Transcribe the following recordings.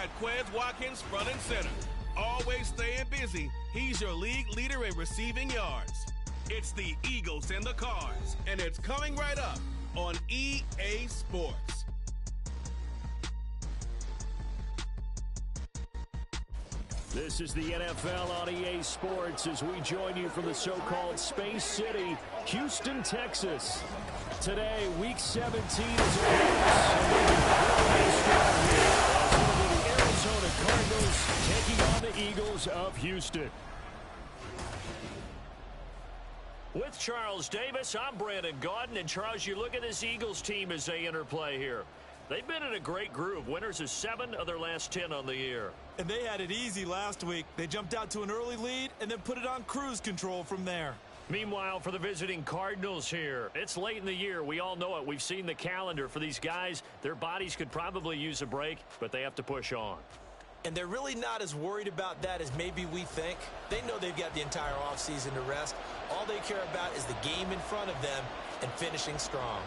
got Quez Watkins front and center. Always staying busy, he's your league leader in receiving yards. It's the Eagles and the Cards, and it's coming right up on EA Sports. This is the NFL on EA Sports as we join you from the so-called Space City, Houston, Texas. Today, Week 17 is the Arizona Cardinals taking on the Eagles of Houston. With Charles Davis, I'm Brandon Gaudin. And Charles, you look at this Eagles team as they interplay here. They've been in a great groove. Winners of 7 of their last 10 on the year. And they had it easy last week. They jumped out to an early lead and then put it on cruise control from there. Meanwhile, for the visiting Cardinals here, it's late in the year. We all know it. We've seen the calendar for these guys. Their bodies could probably use a break, but they have to push on. And they're really not as worried about that as maybe we think. They know they've got the entire offseason to rest. All they care about is the game in front of them and finishing strong.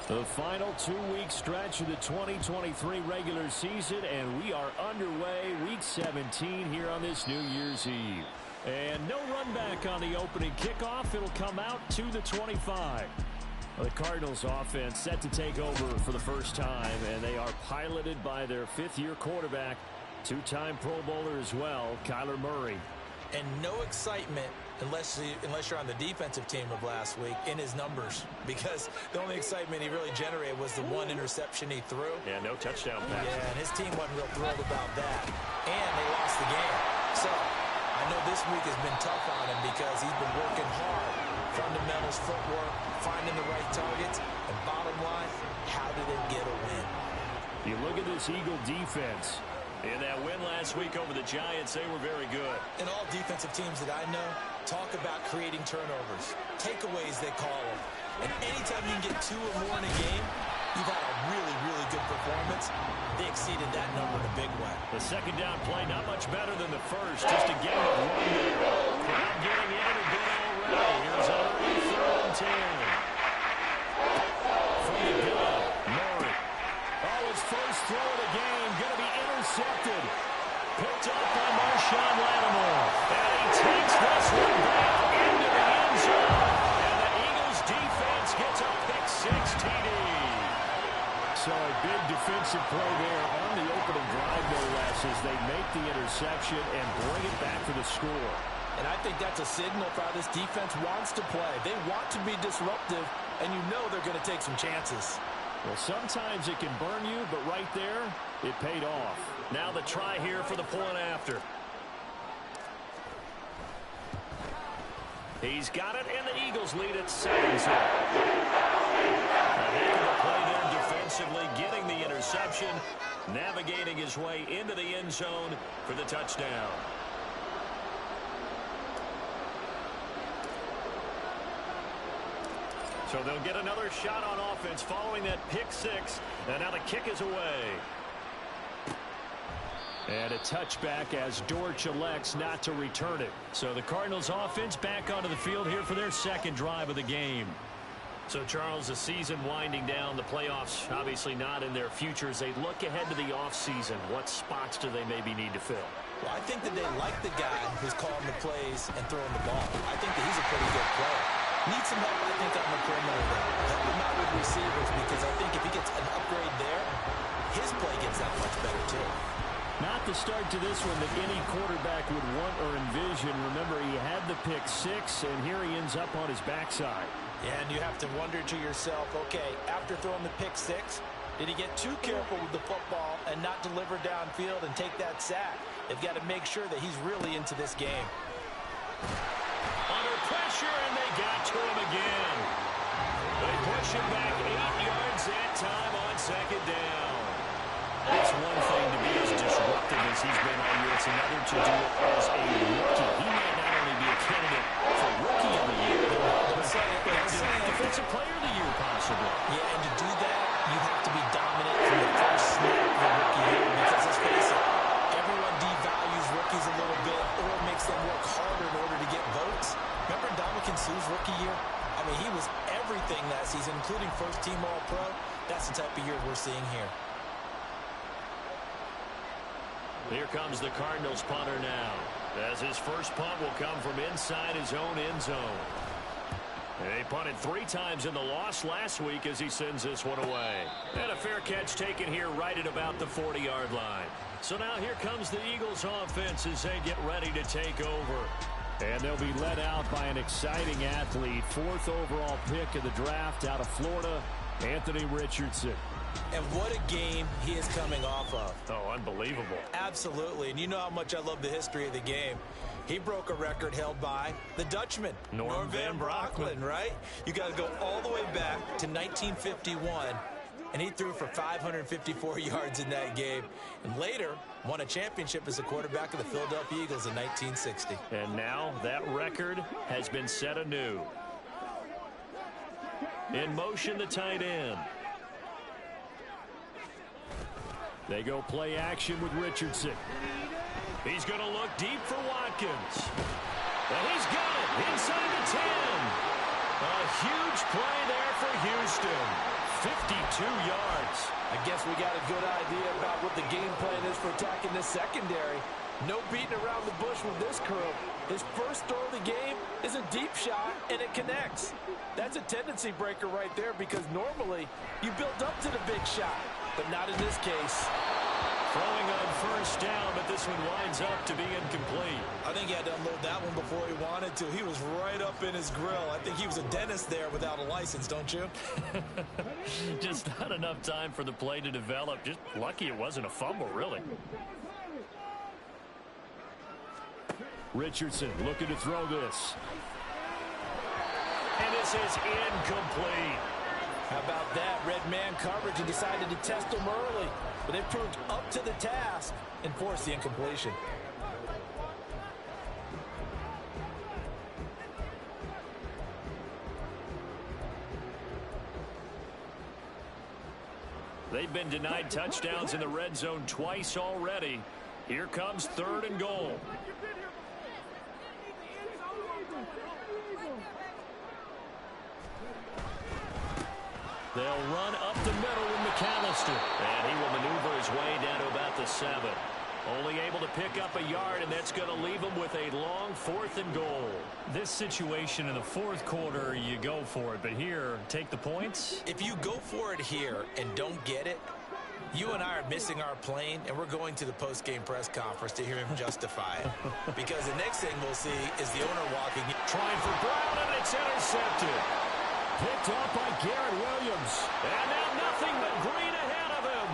The final 2-week stretch of the 2023 regular season, and we are underway Week 17 here on this New Year's Eve. And no run back on the opening kickoff. It'll come out to the 25. The Cardinals offense set to take over for the first time, and they are piloted by their 5th-year quarterback, 2-time Pro Bowler as well, Kyler Murray. And no excitement unless you're on the defensive team of last week in his numbers, because the only excitement he really generated was the 1 interception he threw. Yeah, no touchdown pass. Yeah, and his team wasn't real thrilled about that. And they lost the game. So I know this week has been tough on him because he's been working hard. Fundamentals, footwork, finding the right targets, and bottom line, how do they get a win? You look at this Eagle defense. In that win last week over the Giants, they were very good. And all defensive teams that I know talk about creating turnovers. Takeaways, they call them. And anytime you can get 2 or more in a game, you've had a really, really good performance. They exceeded that number in a big way. The second down play, not much better than the first. Just a game of run there. Crowd getting in a bit already. Here's a 3rd and 10. From the gun, Murray. Oh, his first throw of the game, going to be intercepted. Picked up by Marshawn Lattimore. And he takes this one back into the end zone. And the Eagles defense gets a pick-6 TD. So a big defensive play there on the opening drive, no less, as they make the interception and bring it back for the score. And I think that's a signal for how this defense wants to play. They want to be disruptive, and you know they're going to take some chances. Well, sometimes it can burn you, but right there, it paid off. Now the try here for the point after. He's got it, and the Eagles lead at 7-0. A heck of a play there defensively, getting the interception, navigating his way into the end zone for the touchdown. So they'll get another shot on offense following that pick-6, and now the kick is away. And a touchback as Dortch elects not to return it. So the Cardinals offense back onto the field here for their second drive of the game. So, Charles, the season winding down, the playoffs obviously not in their future. As they look ahead to the offseason, what spots do they maybe need to fill? Well, I think that they like the guy who's calling the plays and throwing the ball. I think that he's a pretty good player. Needs some help, I think, on the perimeter there. Help him out with receivers, because I think if he gets an upgrade there, his play gets that much better, too. Not the start to this one that any quarterback would want or envision. Remember, he had the pick six, and here he ends up on his backside. Yeah, and you have to wonder to yourself, okay, after throwing the pick six, did he get too careful with the football and not deliver downfield and take that sack? They've got to make sure that he's really into this game. Under pressure, and they got to him again. They push him back 8 yards that time on second down. It's one thing to be as disruptive as he's been all year. It's another to do it as a rookie. He might not only be a candidate for Rookie of the Year, but Defensive Player of the Year, possibly. Yeah, and to do that, you have to be dominant from the first snap of the rookie year, because let's face it, everyone devalues rookies a little bit or makes them work harder in order to get votes. Remember Ndamukong Suh's rookie year? I mean, he was everything that season, including first-team All-Pro. That's the type of year we're seeing here. Here comes the Cardinals punter now, as his first punt will come from inside his own end zone. They punted 3 times in the loss last week as he sends this one away. And a fair catch taken here right at about the 40-yard line. So now here comes the Eagles offense as they get ready to take over. And they'll be led out by an exciting athlete. 4th overall pick of the draft out of Florida, Anthony Richardson. And what a game he is coming off of. Oh, unbelievable. Absolutely. And you know how much I love the history of the game. He broke a record held by the Dutchman, Norm Van Brocklin, right? You got to go all the way back to 1951, and he threw for 554 yards in that game. And later, won a championship as a quarterback of the Philadelphia Eagles in 1960. And now that record has been set anew. In motion, the tight end. They go play action with Richardson. He's going to look deep for Watkins. And he's got it inside the 10. A huge play there for Houston. 52 yards. I guess we got a good idea about what the game plan is for attacking this secondary. No beating around the bush with this crew. His first throw of the game is a deep shot, and it connects. That's a tendency breaker right there, because normally you build up to the big shot, but not in this case. Throwing on first down, but this one winds up to be incomplete. I think he had to unload that one before he wanted to. He was right up in his grill. I think he was a dentist there without a license, don't you? Just not enough time for the play to develop. Just lucky it wasn't a fumble, really. Richardson looking to throw this. And this is incomplete. How about that? Red man coverage, and decided to test him early. But they proved up to the task and forced the incompletion. They've been denied touchdowns in the red zone twice already. Here comes 3rd and goal. They'll run up the middle with McAllister. And he will maneuver his way down to about the 7. Only able to pick up a yard, and that's going to leave him with a long 4th and goal. This situation in the 4th quarter, you go for it. But here, take the points. If you go for it here and don't get it, you and I are missing our plane, and we're going to the post-game press conference to hear him justify it. Because the next thing we'll see is the owner walking in. Trying for Brown, and it's intercepted. Picked up by Garrett Williams. And now nothing but green ahead of him.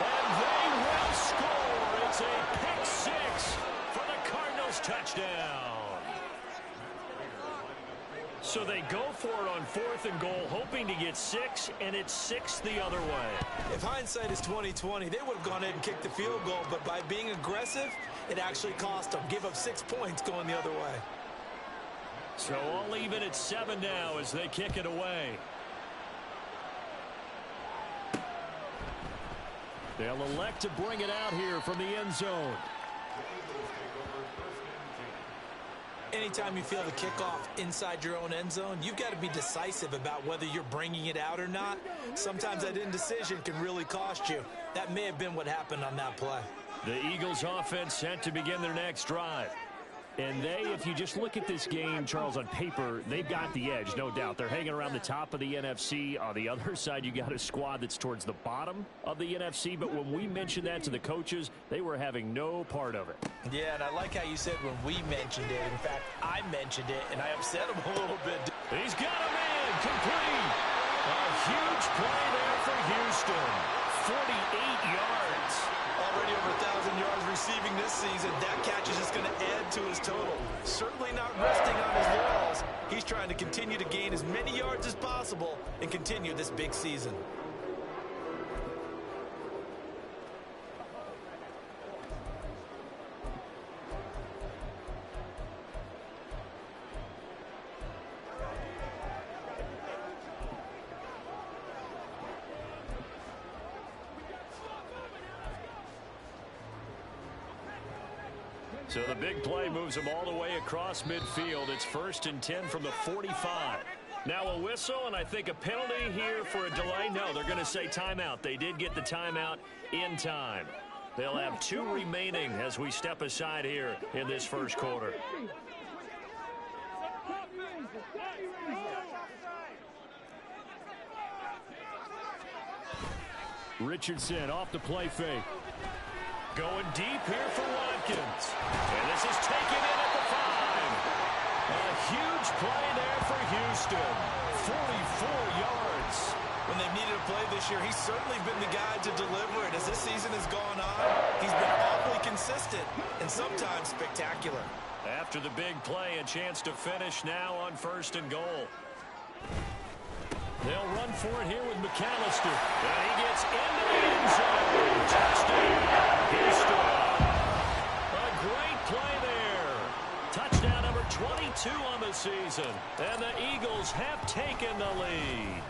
And they will score. It's a pick 6 for the Cardinals touchdown. So they go for it on 4th and goal, hoping to get 6, and it's 6 the other way. If hindsight is 20/20, they would have gone ahead and kicked the field goal, but by being aggressive, it actually cost them. Give up 6 points going the other way. So all even at 7 now as they kick it away. They'll elect to bring it out here from the end zone. Anytime you feel the kickoff inside your own end zone, you've got to be decisive about whether you're bringing it out or not. Sometimes that indecision can really cost you. That may have been what happened on that play. The Eagles offense set to begin their next drive. And if you just look at this game, Charles, on paper, they've got the edge, no doubt. They're hanging around the top of the NFC. On the other side, you got a squad that's towards the bottom of the NFC. But when we mentioned that to the coaches, they were having no part of it. Yeah, and I like how you said when we mentioned it. In fact, I mentioned it, and I upset him a little bit. He's got a man complete. A huge play there for Houston. 48 yards. Already over 1,000 yards receiving this season. That catch is just going to add to his total. Certainly not resting on his laurels. He's trying to continue to gain as many yards as possible and continue this big season. So the big play moves them all the way across midfield. It's 1st and 10 from the 45. Now a whistle, and I think a penalty here for a delay. No, they're going to say timeout. They did get the timeout in time. They'll have 2 remaining as we step aside here in this first quarter. Richardson off the play fake. Going deep here for Watkins. And this is taken in at the 5. A huge play there for Houston. 44 yards. When they've needed a play this year, he's certainly been the guy to deliver it. As this season has gone on, he's been awfully consistent and sometimes spectacular. After the big play, a chance to finish now on 1st and goal. They'll run for it here with McAllister. And he gets into the end zone. Touchdown, Houston. A great play there. Touchdown number 22 on the season. And the Eagles have taken the lead.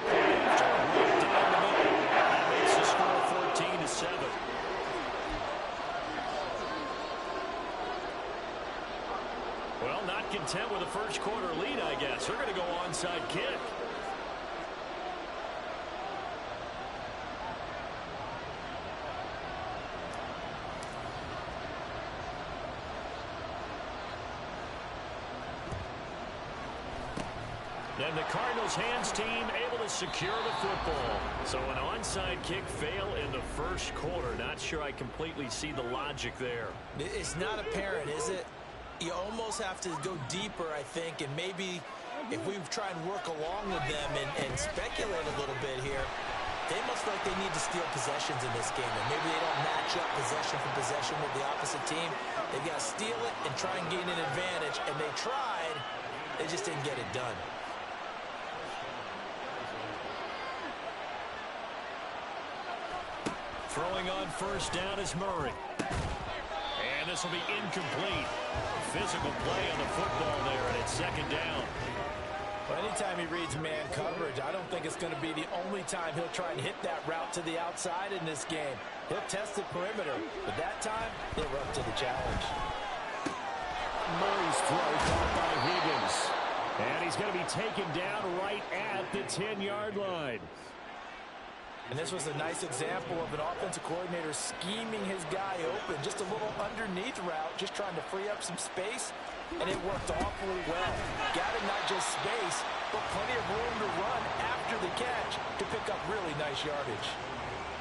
After a run down the middle, that makes the score 14-7. Well, not content with a first quarter lead, I guess. They're going to go onside kick. And the Cardinals' hands team able to secure the football. So an onside kick fail in the first quarter. Not sure I completely see the logic there. It's not apparent, is it? You almost have to go deeper, I think, and maybe if we try and work along with them and speculate a little bit here, they must feel like they need to steal possessions in this game, and maybe they don't match up possession for possession with the opposite team. They've got to steal it and try and gain an advantage, and they tried. They just didn't get it done. Throwing on 1st down is Murray. And this will be incomplete. Physical play on the football there, and it's 2nd down. Well, anytime he reads man coverage, I don't think it's going to be the only time he'll try and hit that route to the outside in this game. He'll test the perimeter, but that time, he'll run to the challenge. Murray's throw caught by Higgins. And he's going to be taken down right at the 10-yard line. And this was a nice example of an offensive coordinator scheming his guy open. Just a little underneath route, just trying to free up some space, and it worked awfully well. Got him not just space, but plenty of room to run after the catch to pick up really nice yardage.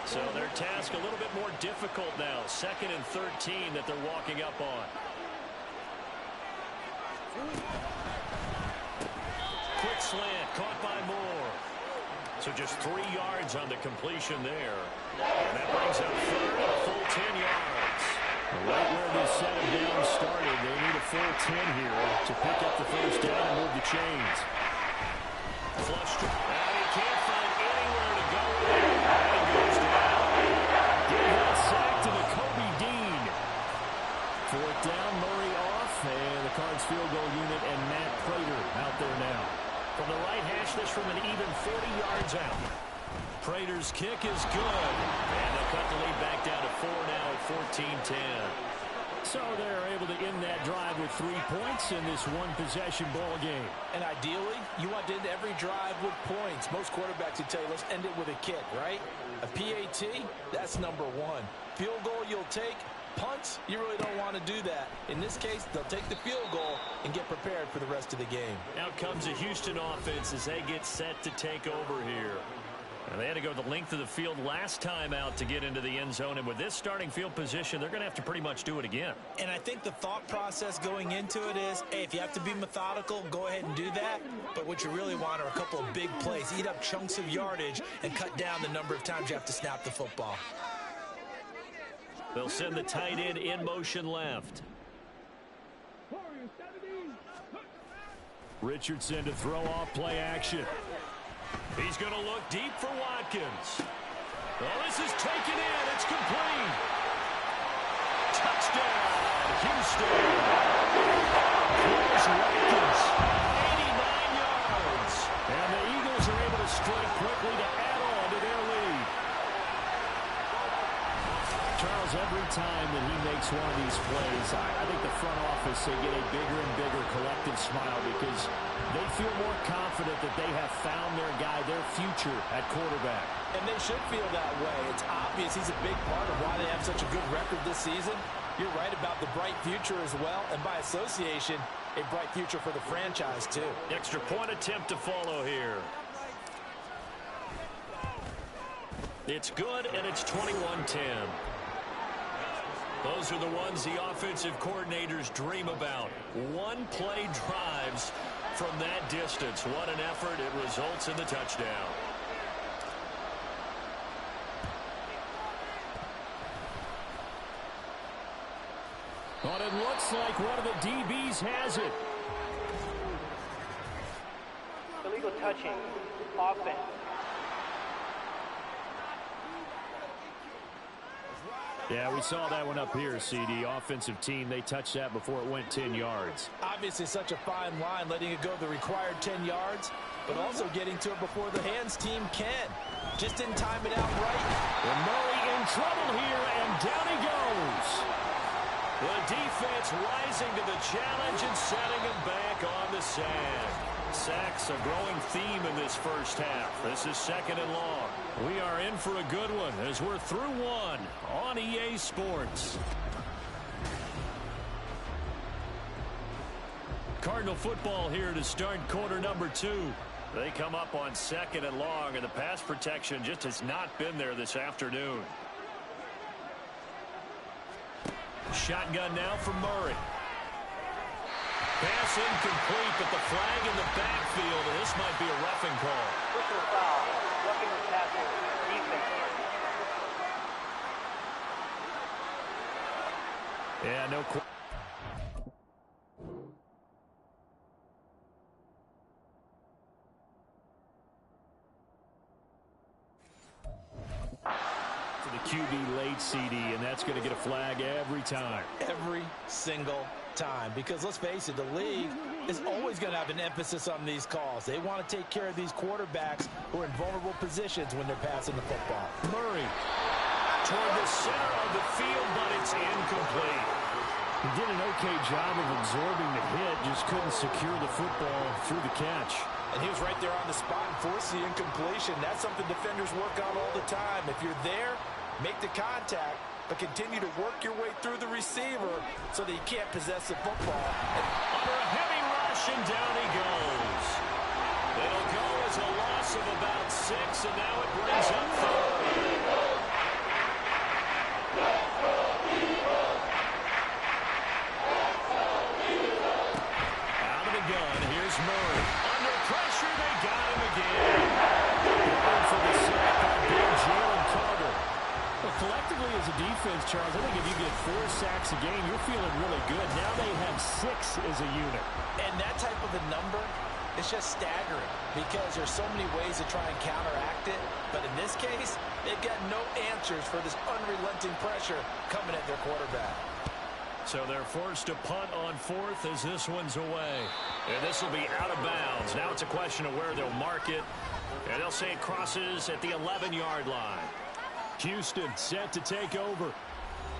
So their task a little bit more difficult now. 2nd and 13 that they're walking up on. Quick slant, caught by Moore. So just 3 yards on the completion there. And that brings up 3rd and a full 10 yards. Right where this set of downs started, they need a full 10 here to pick up the 1st down and move the chains. Flushed. And he can't find anywhere to go there. And he goes down. Getting that sack to the Kobe Dean. 4th down, Murray off. And the Cards field goal unit and Matt Prater out there now. From the right hash, this from an even 40 yards out. Prater's kick is good. And they'll cut the lead back down to 4 now at 14-10. So they're able to end that drive with 3 points in this one-possession ball game. And ideally, you want to end every drive with points. Most quarterbacks would tell you, let's end it with a kick, right? A PAT, that's number 1. Field goal you'll take, Punts, you really don't want to do that. In this case, they'll take the field goal and get prepared for the rest of the game. Out comes the Houston offense as they get set to take over here. And they had to go the length of the field last time out to get into the end zone. And with this starting field position, they're going to have to pretty much do it again. And I think the thought process going into it is, hey, if you have to be methodical, go ahead and do that. But what you really want are a couple of big plays. Eat up chunks of yardage and cut down the number of times you have to snap the football. They'll send the tight end in motion left. Richardson to throw off play action. He's going to look deep for Watkins. Well, this is taken in. It's complete. Touchdown, Houston. Here's Watkins. 89 yards. And the Eagles are able to strike quickly to add on to their lead. Charles, every time that he makes one of these plays, I think the front office, they get a bigger and bigger collective smile because they feel more confident that they have found their guy, their future at quarterback. And they should feel that way. It's obvious he's a big part of why they have such a good record this season. You're right about the bright future as well, and by association, a bright future for the franchise too. Extra point attempt to follow here. It's good, and it's 21-10. Those are the ones the offensive coordinators dream about. One-play drives from that distance. What an effort. It results in the touchdown. But it looks like one of the DBs has it. Illegal touching. Offense. Yeah, we saw that one up here, CD. Offensive team, they touched that before it went 10 yards. Obviously such a fine line, letting it go the required 10 yards, but also getting to it before the hands team can. Just didn't time it out right. And Murray in trouble here, and down he goes. The defense rising to the challenge and setting him back on the sand. Sacks a growing theme in this first half. This is second and long. We are in for a good one as we're through one on EA Sports. Cardinal football here to start quarter number 2. They come up on second and long, and the pass protection just has not been there this afternoon. Shotgun now for Murray. Pass incomplete, but the flag in the backfield, and this might be a roughing call. Personal foul. Roughing the passer. Defense. Yeah, no question. To the QB late, CD, and that's going to get a flag every time. Every single time, because let's face it, the league is always going to have an emphasis on these calls. They want to take care of these quarterbacks who are in vulnerable positions when they're passing the football. Murray toward the center of the field, but it's incomplete. He did an okay job of absorbing the hit, just couldn't secure the football through the catch. And he was right there on the spot and forced the incompletion. That's something defenders work on all the time. If you're there, make the contact, but continue to work your way through the receiver so that you can't possess the football. Under a heavy rush, and down he goes. It'll go as a loss of about 6, and now it brings up 3. Out of the gun, here's Murray. Under pressure, they got him again. Going for the sack by big Jalen Carter. Well, collectively as a defense, Charles, I think if you get 4 sacks a game, you're feeling really good. Now they have 6 as a unit. And that type of a number, it's just staggering because there's so many ways to try and counteract it. But in this case, they've got no answers for this unrelenting pressure coming at their quarterback. So they're forced to punt on 4th as this one's away. And this will be out of bounds. Now it's a question of where they'll mark it. And they'll say it crosses at the 11-yard line. Houston set to take over.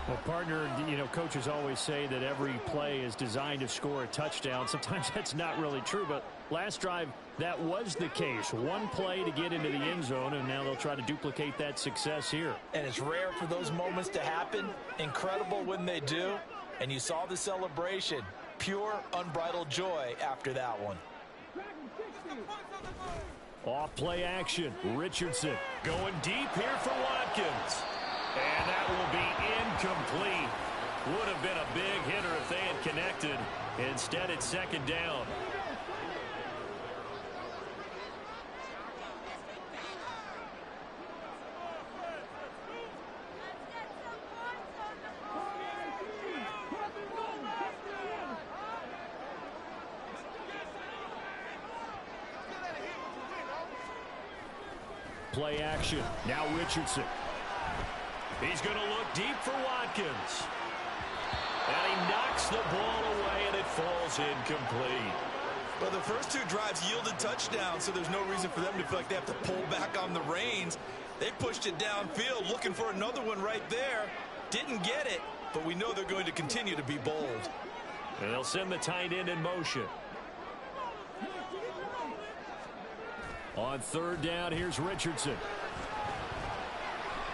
Well, partner, you know, coaches always say that every play is designed to score a touchdown. Sometimes that's not really true, but Last drive, that was the case. One play to get into the end zone, and now they'll try to duplicate that success here. And it's rare for those moments to happen. Incredible when they do. And you saw the celebration. Pure, unbridled joy after that one. Off play action. Richardson going deep here for Watkins. And that will be incomplete. Would have been a big hitter if they had connected. Instead, it's second down. Play action. Now Richardson. He's going to look deep for Watkins. And he knocks the ball away, and it falls incomplete. Well, the first two drives yielded touchdowns, so there's no reason for them to feel like they have to pull back on the reins. They pushed it downfield, looking for another one right there. Didn't get it, but we know they're going to continue to be bold. And they'll send the tight end in motion. On third down, here's Richardson.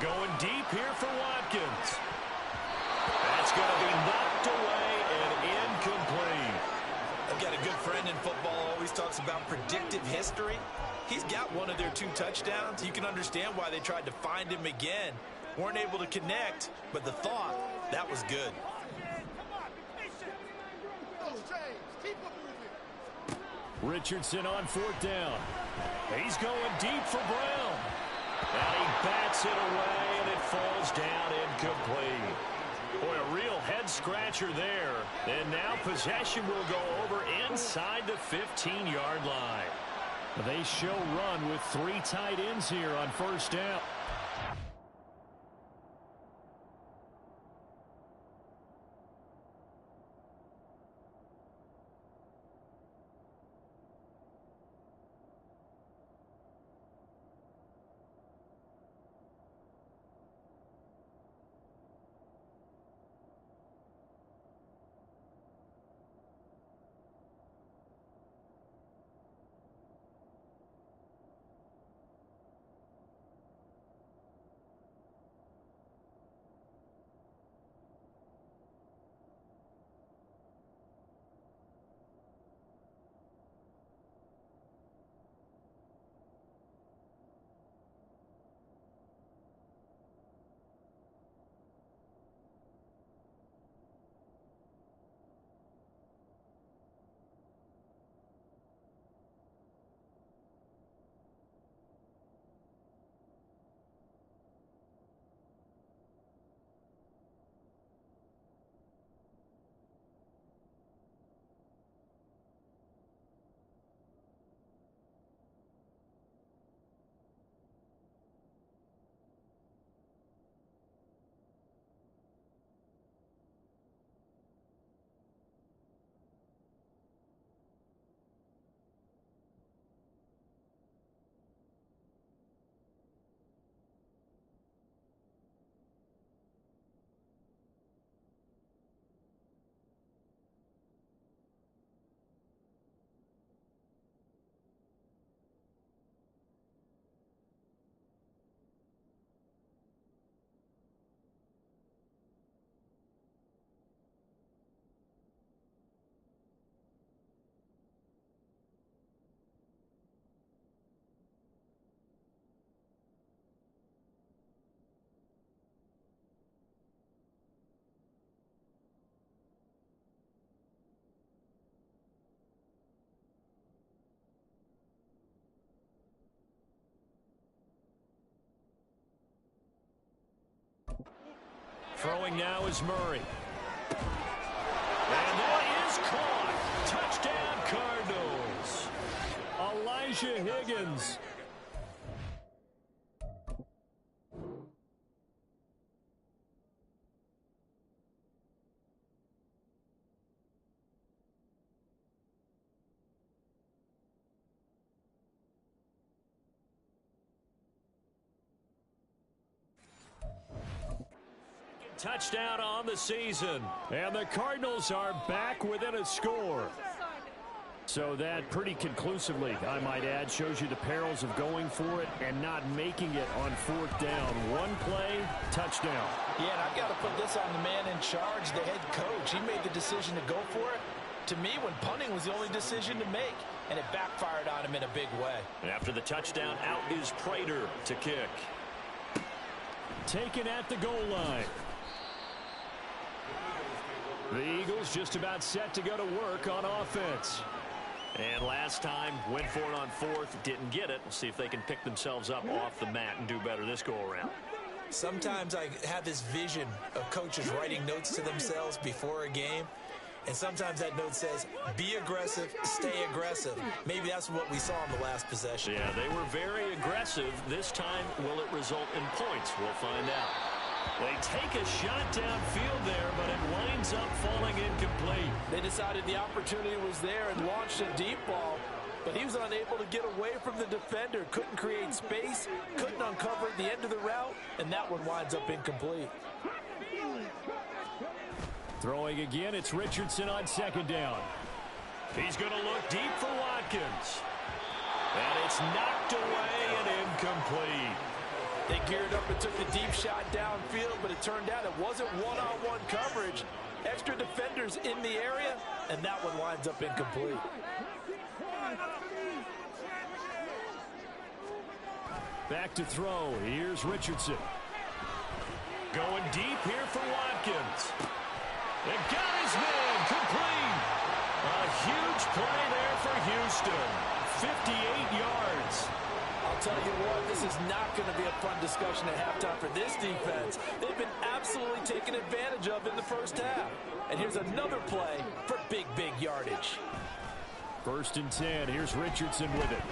Going deep here for Watkins. That's going to be knocked away and incomplete. I've got a good friend in football, always talks about predictive history. He's got one of their 2 touchdowns. You can understand why they tried to find him again. Weren't able to connect, but the thought, that was good. Richardson on fourth down. He's going deep for Brown. And he bats it away, and it falls down incomplete. Boy, a real head-scratcher there. And now possession will go over inside the 15-yard line. They show run with 3 tight ends here on first down. Throwing now is Murray. And that is caught. Touchdown, Cardinals. Elijah Higgins. Touchdown on the season. And the Cardinals are back within a score. So that pretty conclusively, I might add, shows you the perils of going for it and not making it on fourth down. One play, touchdown. Yeah, and I've got to put this on the man in charge, the head coach. He made the decision to go for it. To me, when punting was the only decision to make, and it backfired on him in a big way. And after the touchdown, out is Prater to kick. Taken at the goal line. The Eagles just about set to go to work on offense. And last time, went for it on fourth, didn't get it. We'll see if they can pick themselves up off the mat and do better this go-around. Sometimes I have this vision of coaches writing notes to themselves before a game. And sometimes that note says, be aggressive, stay aggressive. Maybe that's what we saw in the last possession. Yeah, they were very aggressive. This time, will it result in points? We'll find out. They take a shot downfield there, but it winds up falling incomplete. They decided the opportunity was there and launched a deep ball, but he was unable to get away from the defender. Couldn't create space, couldn't uncover the end of the route, and that one winds up incomplete. Throwing again, it's Richardson on second down. He's going to look deep for Watkins. And it's knocked away and incomplete. They geared up and took the deep shot downfield, but it turned out it wasn't one-on-one coverage. Extra defenders in the area, and that one winds up incomplete. Back to throw. Here's Richardson. Going deep here for Watkins. They got his man complete. A huge play there for Houston. 58 yards. I'll tell you what, this is not going to be a fun discussion at halftime for this defense. They've been absolutely taken advantage of in the first half. And here's another play for big, big yardage. 1st and 10. Here's Richardson with it.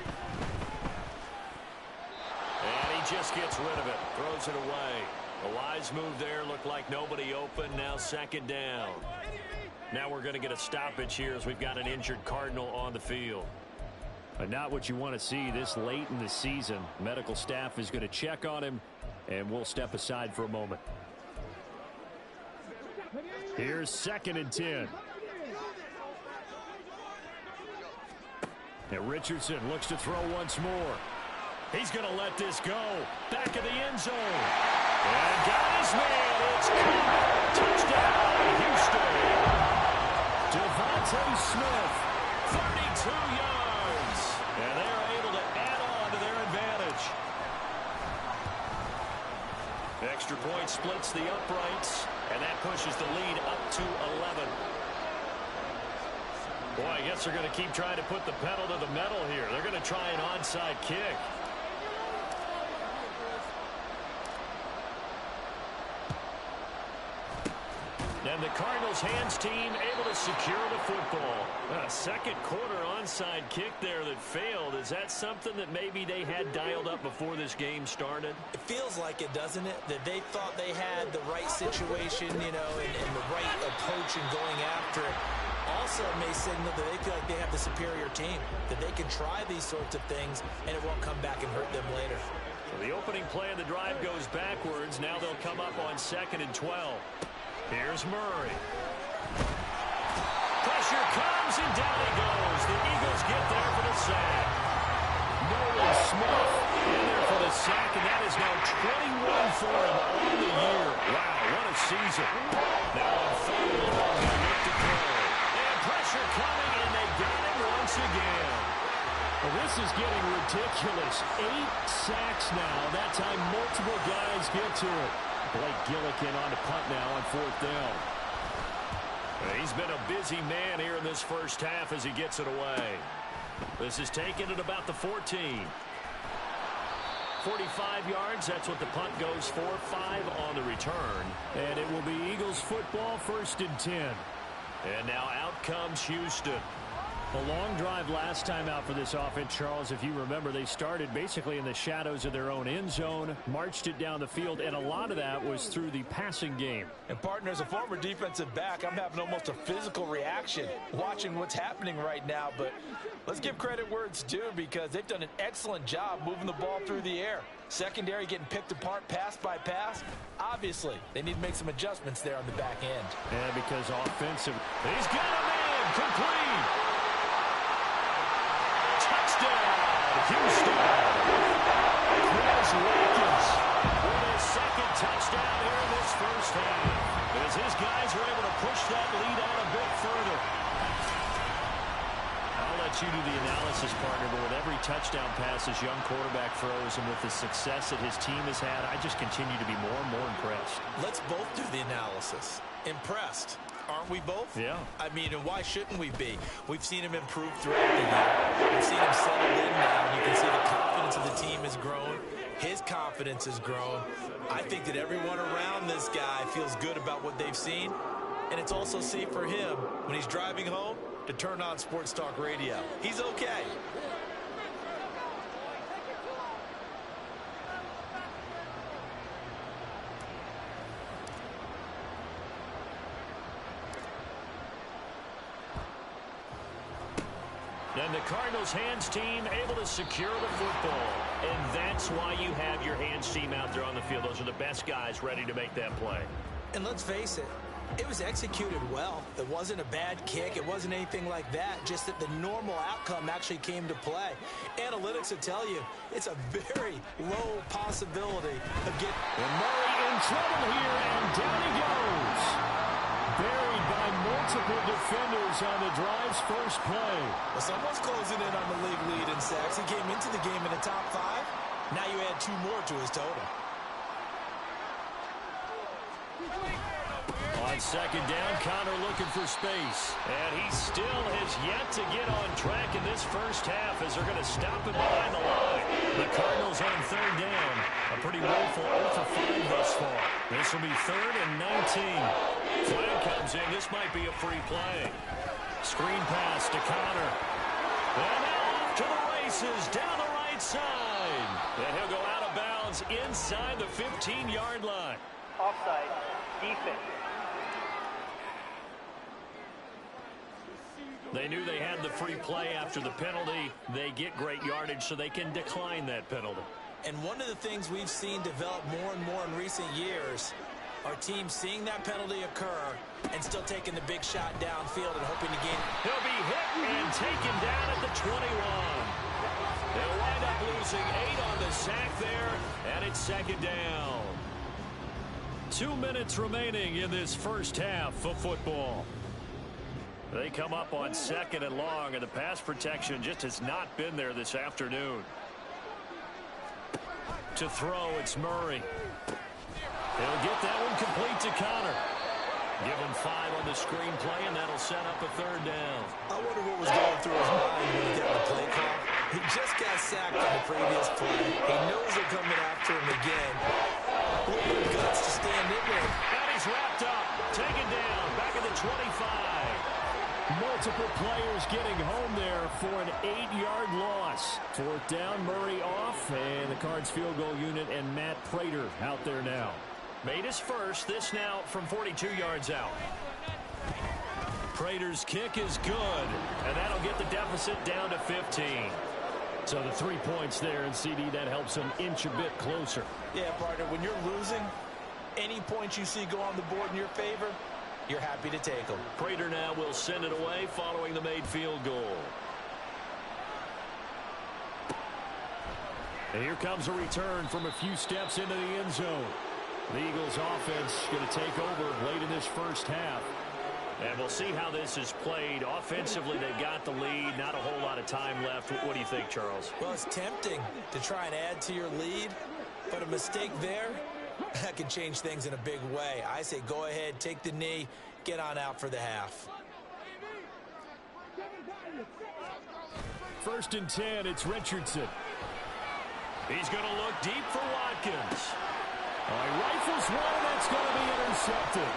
And he just gets rid of it. Throws it away. A wise move there. Looked like nobody open. Now 2nd down. Now we're going to get a stoppage here as we've got an injured Cardinal on the field. But not what you want to see this late in the season. Medical staff is going to check on him, and we'll step aside for a moment. Here's 2nd and 10. And Richardson looks to throw once more. He's going to let this go. Back of the end zone. And got his man. It's caught. Touchdown, Houston. Devontae Smith, 32 yards. And they're able to add on to their advantage. Extra point splits the uprights, and that pushes the lead up to 11. Boy, I guess they're going to keep trying to put the pedal to the metal here. They're going to try an onside kick. And the Cardinals' hands team able to secure the football. A second quarter onside kick there that failed. Is that something that maybe they had dialed up before this game started? It feels like it, doesn't it? That they thought they had the right situation, you know, and the right approach in going after it. Also may signal that they feel like they have the superior team, that they can try these sorts of things, and it won't come back and hurt them later. So the opening play of the drive goes backwards. Now they'll come up on 2nd and 12. Here's Murray. Pressure comes, and down he goes. The Eagles get there for the sack. Nolan Smith in there for the sack, and that is now 21 for him on the year. Wow, what a season. Now on 3rd and long, they look to throw. And pressure coming, and they got him once again. Well, this is getting ridiculous. 8 sacks now. That time multiple guys get to it. Blake Gillikin on to punt now on 4th down. He's been a busy man here in this first half as he gets it away. This is taken at about the 14. 45 yards, that's what the punt goes for. 5 on the return. And it will be Eagles football, 1st and 10. And now out comes Houston. A long drive last time out for this offense, Charles. If you remember, they started basically in the shadows of their own end zone, marched it down the field, and a lot of that was through the passing game. And, partner, as a former defensive back, I'm having almost a physical reaction watching what's happening right now. But let's give credit where it's due, because they've done an excellent job moving the ball through the air. Secondary getting picked apart pass by pass. Obviously, they need to make some adjustments there on the back end. Yeah, because offensive. He's got a man complete. his guys are able to push that lead out a bit further. I'll let you do the analysis, partner, but with every touchdown pass his young quarterback throws and with the success that his team has had, I just continue to be more and more impressed. Let's both do the analysis. Impressed. Aren't we both? Yeah. I mean, and why shouldn't we be? We've seen him improve throughout the year. We've seen him settle in now. You can see the confidence of the team has grown. His confidence has grown. I think that everyone around this guy feels good about what they've seen. And it's also safe for him when he's driving home to turn on Sports Talk Radio. He's okay. And the Cardinals' hands team able to secure the football. And that's why you have your hands team out there on the field. Those are the best guys ready to make that play. And let's face it, it was executed well. It wasn't a bad kick. It wasn't anything like that. Just that the normal outcome actually came to play. Analytics will tell you it's a very low possibility of getting... And Murray in trouble here, and down he goes. Buried by multiple defenders on the drive's first play. Well, someone's closing in on the league lead in sacks. He came into the game in the top 5. Now you add 2 more to his total. On second down, Connor looking for space. And he still has yet to get on track in this first half as they're going to stop him behind the line. The Cardinals on third down. A pretty woeful 0 for 5 thus far. This will be 3rd and 19. Flag comes in. This might be a free play. Screen pass to Connor. And now off to the races down the right side. And he'll go out of bounds inside the 15-yard line. Offside. Defense. They knew they had the free play after the penalty. They get great yardage so they can decline that penalty. And one of the things we've seen develop more and more in recent years are teams seeing that penalty occur and still taking the big shot downfield and hoping to gain. He'll be hit and taken down at the 21. They'll wind up losing 8 on the sack there, and it's second down. 2 minutes remaining in this first half of football. They come up on 2nd and long, and the pass protection just has not been there this afternoon. To throw, it's Murray. He'll get that one complete to Connor. Give him 5 on the screenplay, and that'll set up a 3rd down. I wonder what was going through his mind when he got the play call. He just got sacked on the previous play. He knows they're coming after him again. A little bit of guts to stand in there. And he's wrapped up, taken down, back at the 25. Multiple players getting home there for an 8-yard loss. 4th down, Murray off, and the Cards field goal unit and Matt Prater out there now. Made his first, this now from 42 yards out. Prater's kick is good, and that'll get the deficit down to 15. So the 3 points there, and CD, that helps him inch a bit closer. Yeah, partner, when you're losing, any points you see go on the board in your favor, you're happy to take them. Prater now will send it away following the made field goal. And here comes a return from a few steps into the end zone. The Eagles offense going to take over late in this first half. And we'll see how this is played. Offensively, they've got the lead. Not a whole lot of time left. What do you think, Charles? Well, it's tempting to try and add to your lead, but a mistake there, that can change things in a big way. I say go ahead, take the knee, get on out for the half. 1st and 10, it's Richardson. He's going to look deep for Watkins. He rifles one, that's going to be intercepted.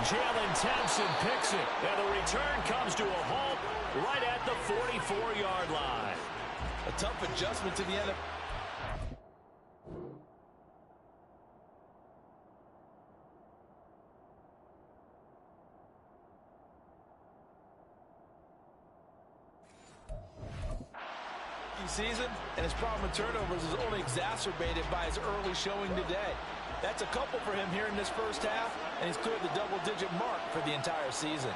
Jalen Thompson picks it, and the return comes to a halt right at the 44-yard line. A tough adjustment to the end of... season, and his problem with turnovers is only exacerbated by his early showing today. That's a couple for him here in this first half, and he's cleared the double-digit mark for the entire season.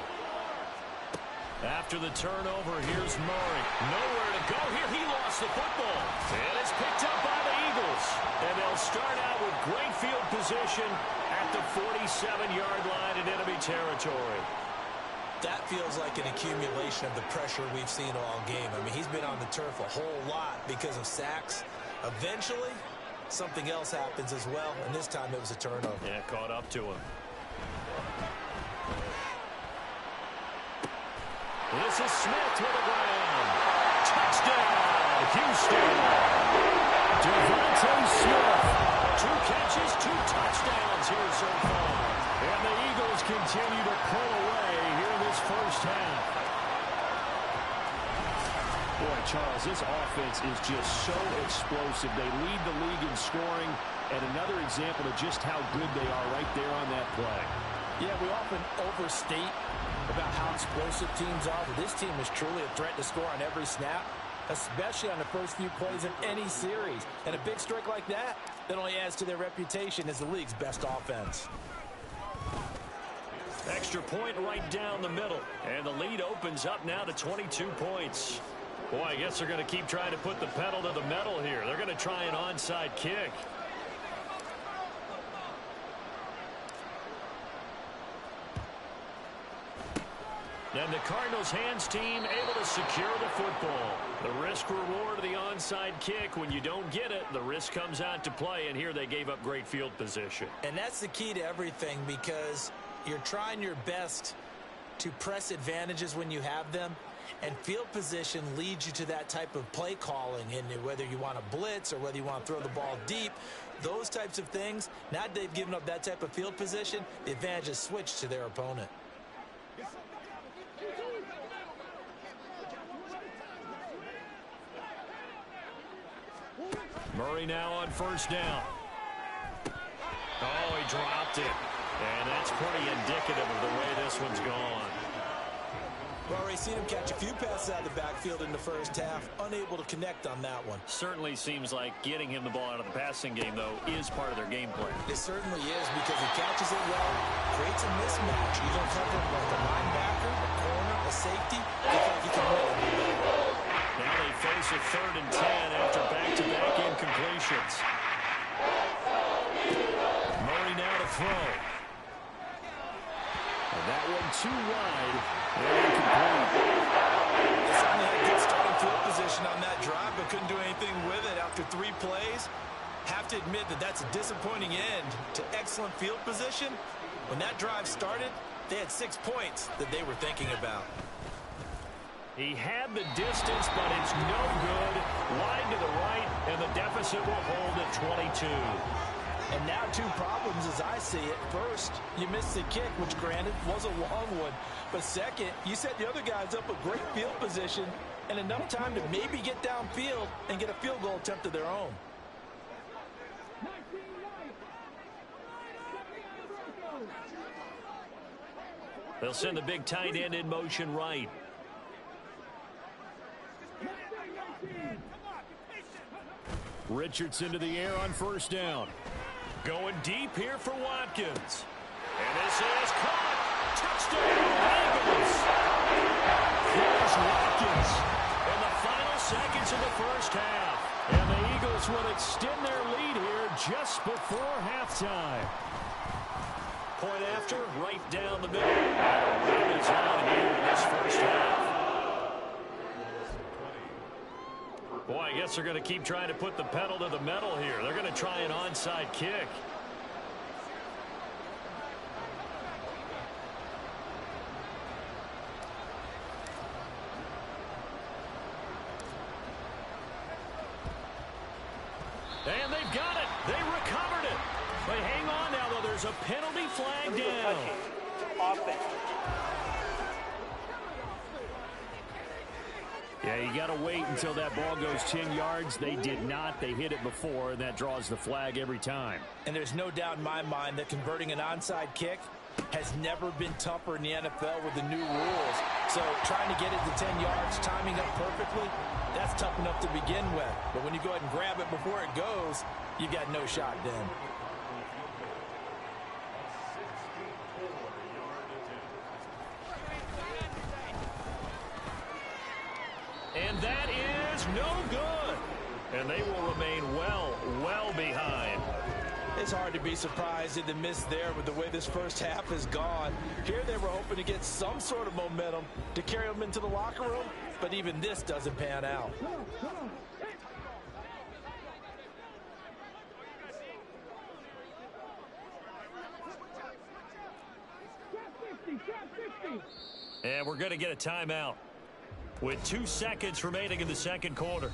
After the turnover, here's Murray. Nowhere to go here. He lost the football. And it's picked up by the Eagles. And they'll start out with great field position at the 47-yard line in enemy territory. That feels like an accumulation of the pressure we've seen all game. I mean, he's been on the turf a whole lot because of sacks. Eventually, something else happens as well, and this time it was a turnover. Yeah, caught up to him. This is Smith with a ground. Touchdown, Houston. Devontae Smith. 2 catches, 2 touchdowns here so far. And the Eagles continue to pull away here in this first half. Boy, Charles, this offense is just so explosive. They lead the league in scoring, and another example of just how good they are right there on that play. Yeah, we often overstate about how explosive teams are, but this team is truly a threat to score on every snap, especially on the first few plays of any series. And a big strike like that only adds to their reputation as the league's best offense. Extra point right down the middle. And the lead opens up now to 22 points. Boy, I guess they're going to keep trying to put the pedal to the metal here. They're going to try an onside kick. And the Cardinals' hands team able to secure the football. The risk-reward of the onside kick. When you don't get it, the risk comes out to play, and here they gave up great field position. And that's the key to everything, because you're trying your best to press advantages when you have them, and field position leads you to that type of play calling, and whether you want to blitz or whether you want to throw the ball deep, those types of things. Now that they've given up that type of field position, the advantage is switched to their opponent. Murray now on first down. Oh, he dropped it. And that's pretty indicative of the way this one's gone. We've already seen him catch a few passes out of the backfield in the first half. Unable to connect on that one. Certainly seems like getting him the ball out of the passing game, though, is part of their game plan. It certainly is, because he catches it well, creates a mismatch. You don't cover him like a linebacker, a corner, a safety. Looks like he can really do that. Now they face a 3rd and 10 after back-to-back incompletions. Murray now to throw. And that one too wide and incomplete. They certainly had good starting field position on that drive, but couldn't do anything with it after 3 plays. Have to admit that that's a disappointing end to excellent field position. When that drive started, they had 6 points that they were thinking about. He had the distance, but it's no good. Wide to the right, and the deficit will hold at 22. And now 2 problems as I see it. First, you missed the kick, which granted was a long one. But second, you set the other guys up a great field position and enough time to maybe get downfield and get a field goal attempt of their own. They'll send the big tight end in motion right. Richardson to the air on first down. Going deep here for Watkins. And this is caught. Touchdown, Eagles. Here's Watkins in the final seconds of the first half. And the Eagles will extend their lead here just before halftime. Point after, right down the middle. And a is on here in this first half. Boy, I guess they're going to keep trying to put the pedal to the metal here. They're going to try an onside kick. And they've got it. They recovered it. But hang on now, though. There's a penalty flag down. Offense. Yeah, you got to wait until that ball goes 10 yards. They did not. They hit it before, and that draws the flag every time. And there's no doubt in my mind that converting an onside kick has never been tougher in the NFL with the new rules. So trying to get it to 10 yards, timing up perfectly, that's tough enough to begin with. But when you go ahead and grab it before it goes, you've got no shot then. And that is no good. And they will remain well behind. It's hard to be surprised at the miss there with the way this first half has gone. Here they were hoping to get some sort of momentum to carry them into the locker room, but even this doesn't pan out. And we're going to get a timeout with 2 seconds remaining in the second quarter.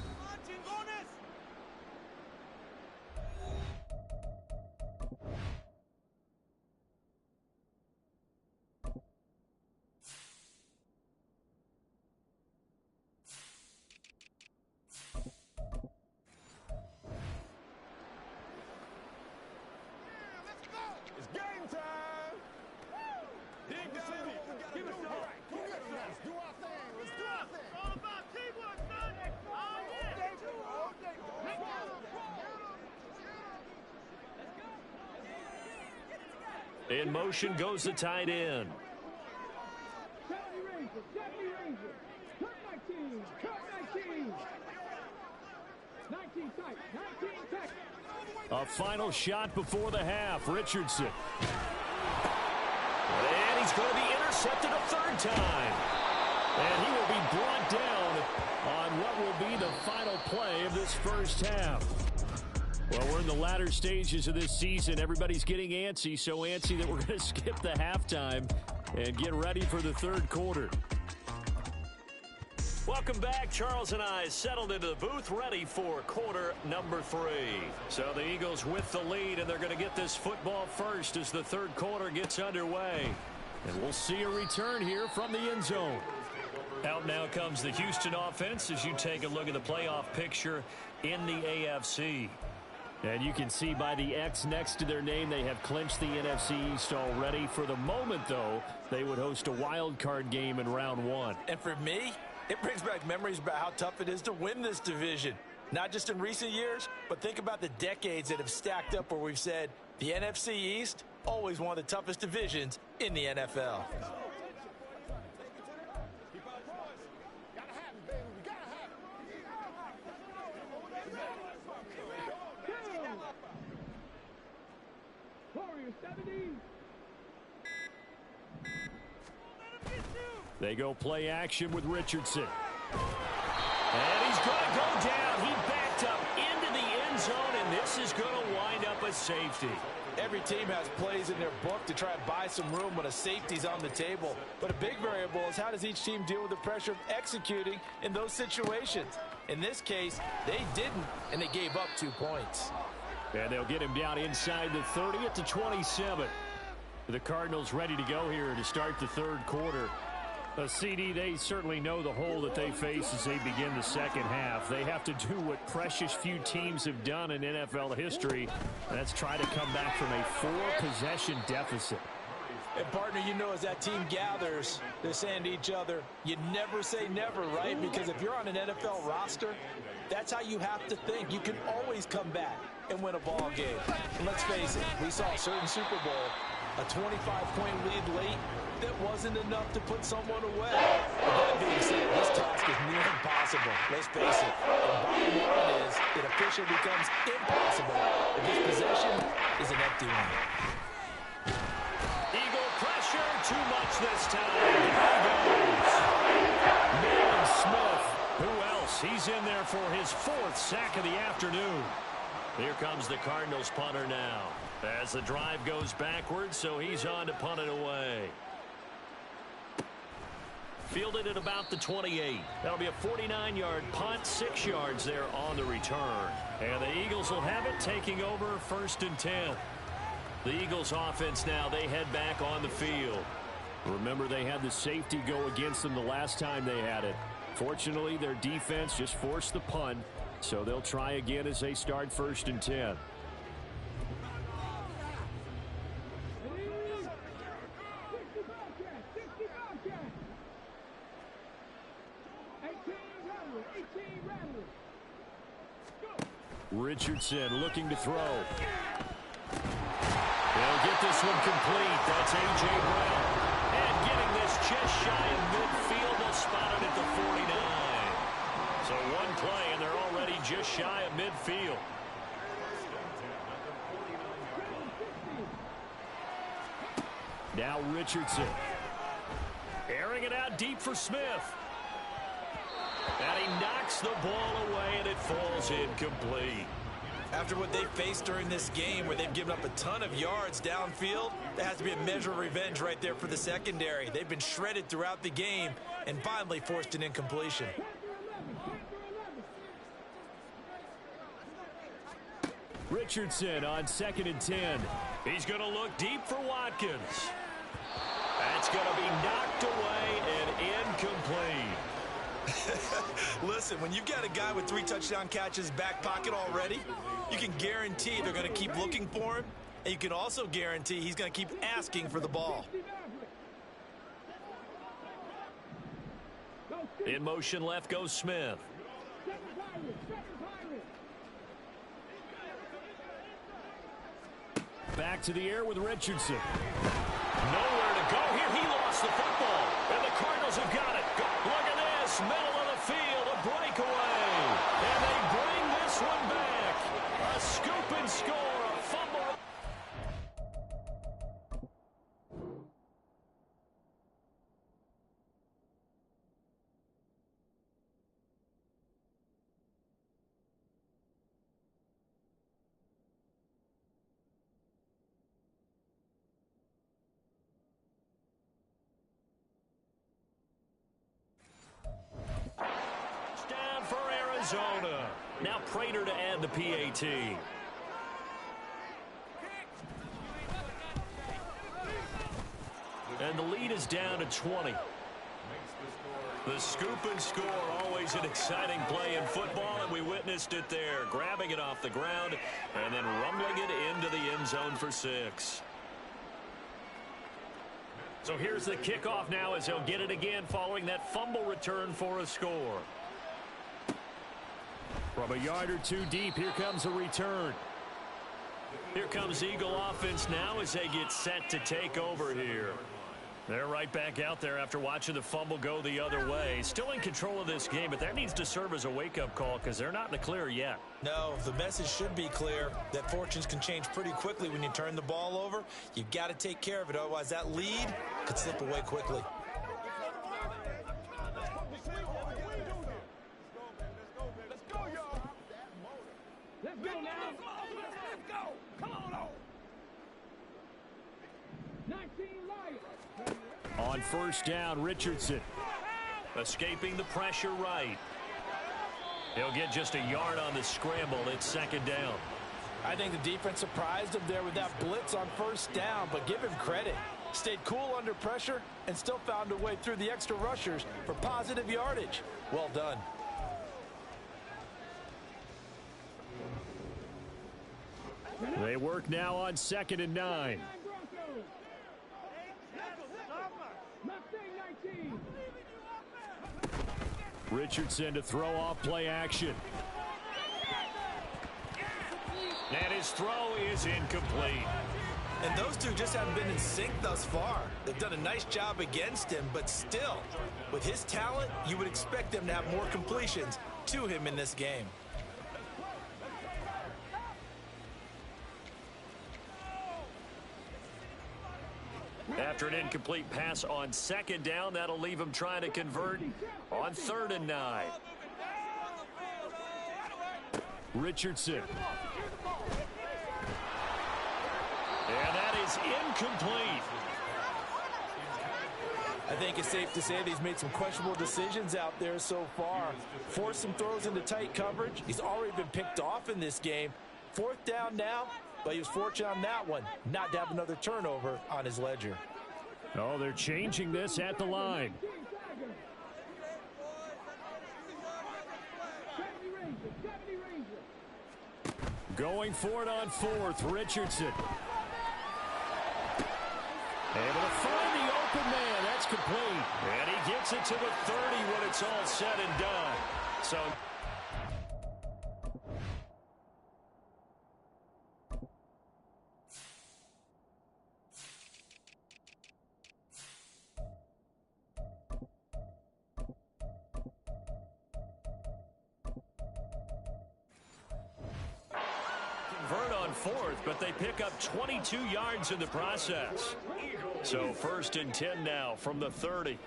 In motion goes the tight end. A final shot before the half. Richardson. And he's going to be intercepted a third time. And he will be brought down on what will be the final play of this first half. Well, we're in the latter stages of this season. Everybody's getting antsy, so antsy that we're going to skip the halftime and get ready for the third quarter. Welcome back. Charles and I settled into the booth, ready for quarter number 3. So the Eagles with the lead, and they're going to get this football first as the third quarter gets underway. And we'll see a return here from the end zone. Out now comes the Houston offense as you take a look at the playoff picture in the AFC. And you can see by the X next to their name, they have clinched the NFC East already. For the moment, though, they would host a wild card game in round 1. And for me, it brings back memories about how tough it is to win this division. Not just in recent years, but think about the decades that have stacked up where we've said the NFC East, always one of the toughest divisions in the NFL. They go play action with Richardson. And he's going to go down. He backed up into the end zone, and this is going to wind up a safety. Every team has plays in their book to try and buy some room when a safety's on the table. But a big variable is how does each team deal with the pressure of executing in those situations. In this case, they didn't, and they gave up 2 points. And they'll get him down inside the 30 at the 27. The Cardinals ready to go here to start the third quarter. CD, they certainly know the hole that they face as they begin the second half. They have to do what precious few teams have done in NFL history. That's try to come back from a 4-possession deficit. And, partner, you know, as that team gathers, they're saying to each other, you never say never, right? Because if you're on an NFL roster, that's how you have to think. You can always come back and win a ball game. And let's face it, we saw a certain Super Bowl, a 25-point lead late, that wasn't enough to put someone away. But that being said, this task is near impossible. Let's face it. The bottom line is it officially becomes impossible if this possession is an empty one. Eagle pressure, too much this time. There he goes. Madden Smith. Who else? He's in there for his 4th sack of the afternoon. Here comes the Cardinals punter now. As the drive goes backwards, so he's on to punt it away. Fielded at about the 28. That'll be a 49-yard punt, 6 yards there on the return. And the Eagles will have it, taking over 1st and 10. The Eagles offense now, they head back on the field. Remember, they had the safety go against them the last time they had it. Fortunately, their defense just forced the punt, so they'll try again as they start 1st and 10. Richardson looking to throw. They'll get this one complete. That's A.J. Brown. And getting this just shy of midfield. They'll spot it at the 49. So one play, and they're already just shy of midfield. Now Richardson. Airing it out deep for Smith. And he knocks the ball away, and it falls incomplete. After what they faced during this game where they've given up a ton of yards downfield, there has to be a measure of revenge right there for the secondary. They've been shredded throughout the game and finally forced an incompletion. Richardson on 2nd and 10. He's going to look deep for Watkins. That's going to be knocked away and incomplete. Listen, when you've got a guy with 3 touchdown catches back pocket already, you can guarantee they're going to keep looking for him, and you can also guarantee he's going to keep asking for the ball. In motion left goes Smith. Back to the air with Richardson. Nowhere to go here. He lost the football. And the Cardinals have got it. Look at this. Middle of the field. A breakaway. And they bring this one back. A scoop and score. A fumble. Arizona. Now Prater to add the PAT. And the lead is down to 20. The scoop and score, always an exciting play in football, and we witnessed it there. Grabbing it off the ground and then rumbling it into the end zone for 6. So here's the kickoff now as he'll get it again following that fumble return for a score. From a yard or 2 deep, here comes a return. Here comes Eagle offense now as they get set to take over here. They're right back out there after watching the fumble go the other way. Still in control of this game, but that needs to serve as a wake-up call because they're not in the clear yet. No, the message should be clear that fortunes can change pretty quickly when you turn the ball over. You've got to take care of it, otherwise that lead could slip away quickly. On first down, Richardson. Escaping the pressure right. He'll get just a yard on the scramble. It's 2nd down. I think the defense surprised him there with that blitz on first down, but give him credit. Stayed cool under pressure and still found a way through the extra rushers for positive yardage. Well done. They work now on 2nd and 9. Richardson to throw off play action. And his throw is incomplete. And those two just haven't been in sync thus far. They've done a nice job against him, but still, with his talent, you would expect them to have more completions to him in this game. After an incomplete pass on 2nd down, that'll leave him trying to convert on 3rd and 9. Richardson. And that is incomplete. I think it's safe to say that he's made some questionable decisions out there so far. Forced some throws into tight coverage. He's already been picked off in this game. 4th down now, but he was fortunate on that one not to have another turnover on his ledger. Oh, they're changing this at the line. Going for it on 4th, Richardson. Able to find the open man. That's complete. And he gets it to the 30 when it's all said and done. So convert on 4th, but they pick up 22 yards in the process. So 1st and 10 now from the 30.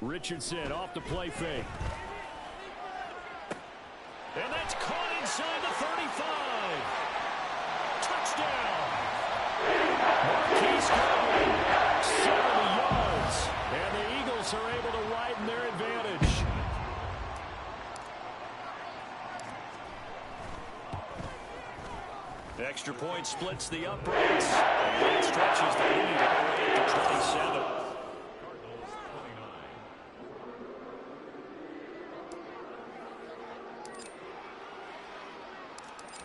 Richardson off the play fake. And that's caught inside the 35. Touchdown. Marquise Goodwin, 70 yards. And the Eagles are able to widen their advantage. Extra point splits the uprights. And it stretches the lead all the way up to 27.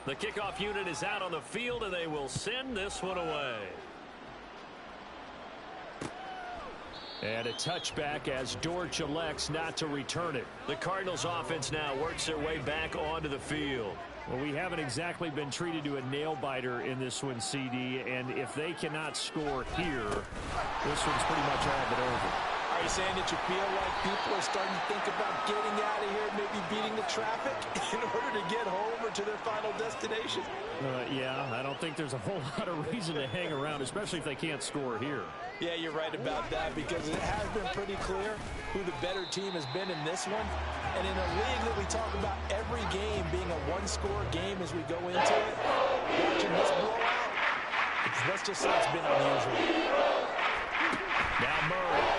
The kickoff unit is out on the field, and they will send this one away. And a touchback as Dortch elects not to return it. The Cardinals offense now works their way back onto the field. Well, we haven't exactly been treated to a nail-biter in this one, CD, and if they cannot score here, this one's pretty much all but over. Are you saying that you feel like people are starting to think about getting out of here, maybe beating the traffic in order to get home or to their final destination? Yeah, I don't think there's a whole lot of reason to hang around, especially if they can't score here. Yeah, you're right about that because it has been pretty clear who the better team has been in this one. And in a league that we talk about every game being a one-score game as we go into it, watching this blowout, let's just say it's been unusual. Now Murray.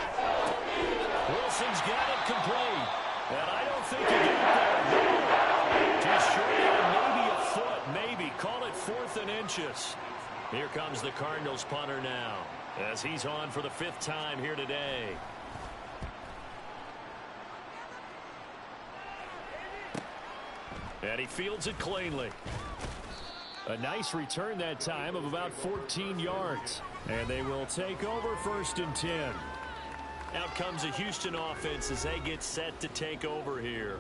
Wilson's got it complete. And I don't think he got there. No. Just short of maybe a foot, maybe. Call it 4th and inches. Here comes the Cardinals punter now as he's on for the 5th time here today. And he fields it cleanly. A nice return that time of about 14 yards. And they will take over 1st and 10. Out comes the Houston offense as they get set to take over here.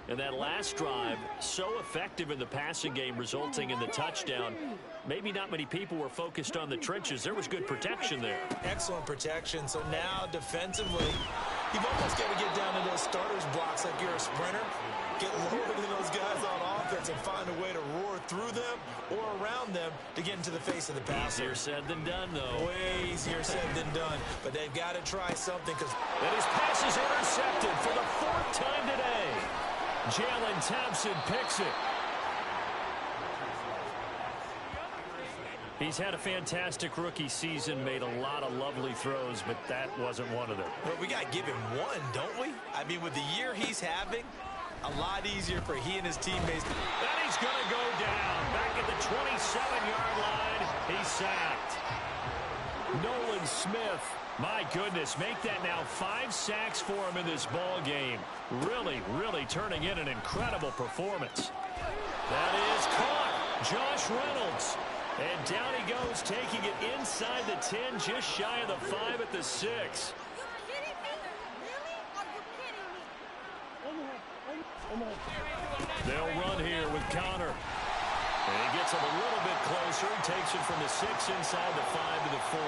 And that last drive, so effective in the passing game, resulting in the touchdown. Maybe not many people were focused on the trenches. There was good protection there. Excellent protection. So now defensively, you've almost got to get down to those starters blocks like you're a sprinter. Get lower than those guys on offense and find a way to roar through them or around them to get into the face of the passer. Easier said than done, though. Way easier said than done. But they've got to try something because... And his pass is intercepted for the 4th time today. Jalen Thompson picks it. He's had a fantastic rookie season, made a lot of lovely throws, but that wasn't one of them. Well, we got to give him one, don't we? I mean, with the year he's having, a lot easier for he and his teammates. And he's going to go down. Back at the 27-yard line, he's sacked. Nolan Smith, my goodness, make that now 5 sacks for him in this ball game. Really, really turning in an incredible performance. That is caught. Josh Reynolds. And down he goes, taking it inside the 10, just shy of the 5 at the 6. They'll run here with Connor. And he gets it a little bit closer. He takes it from the 6 inside the 5 to the 4.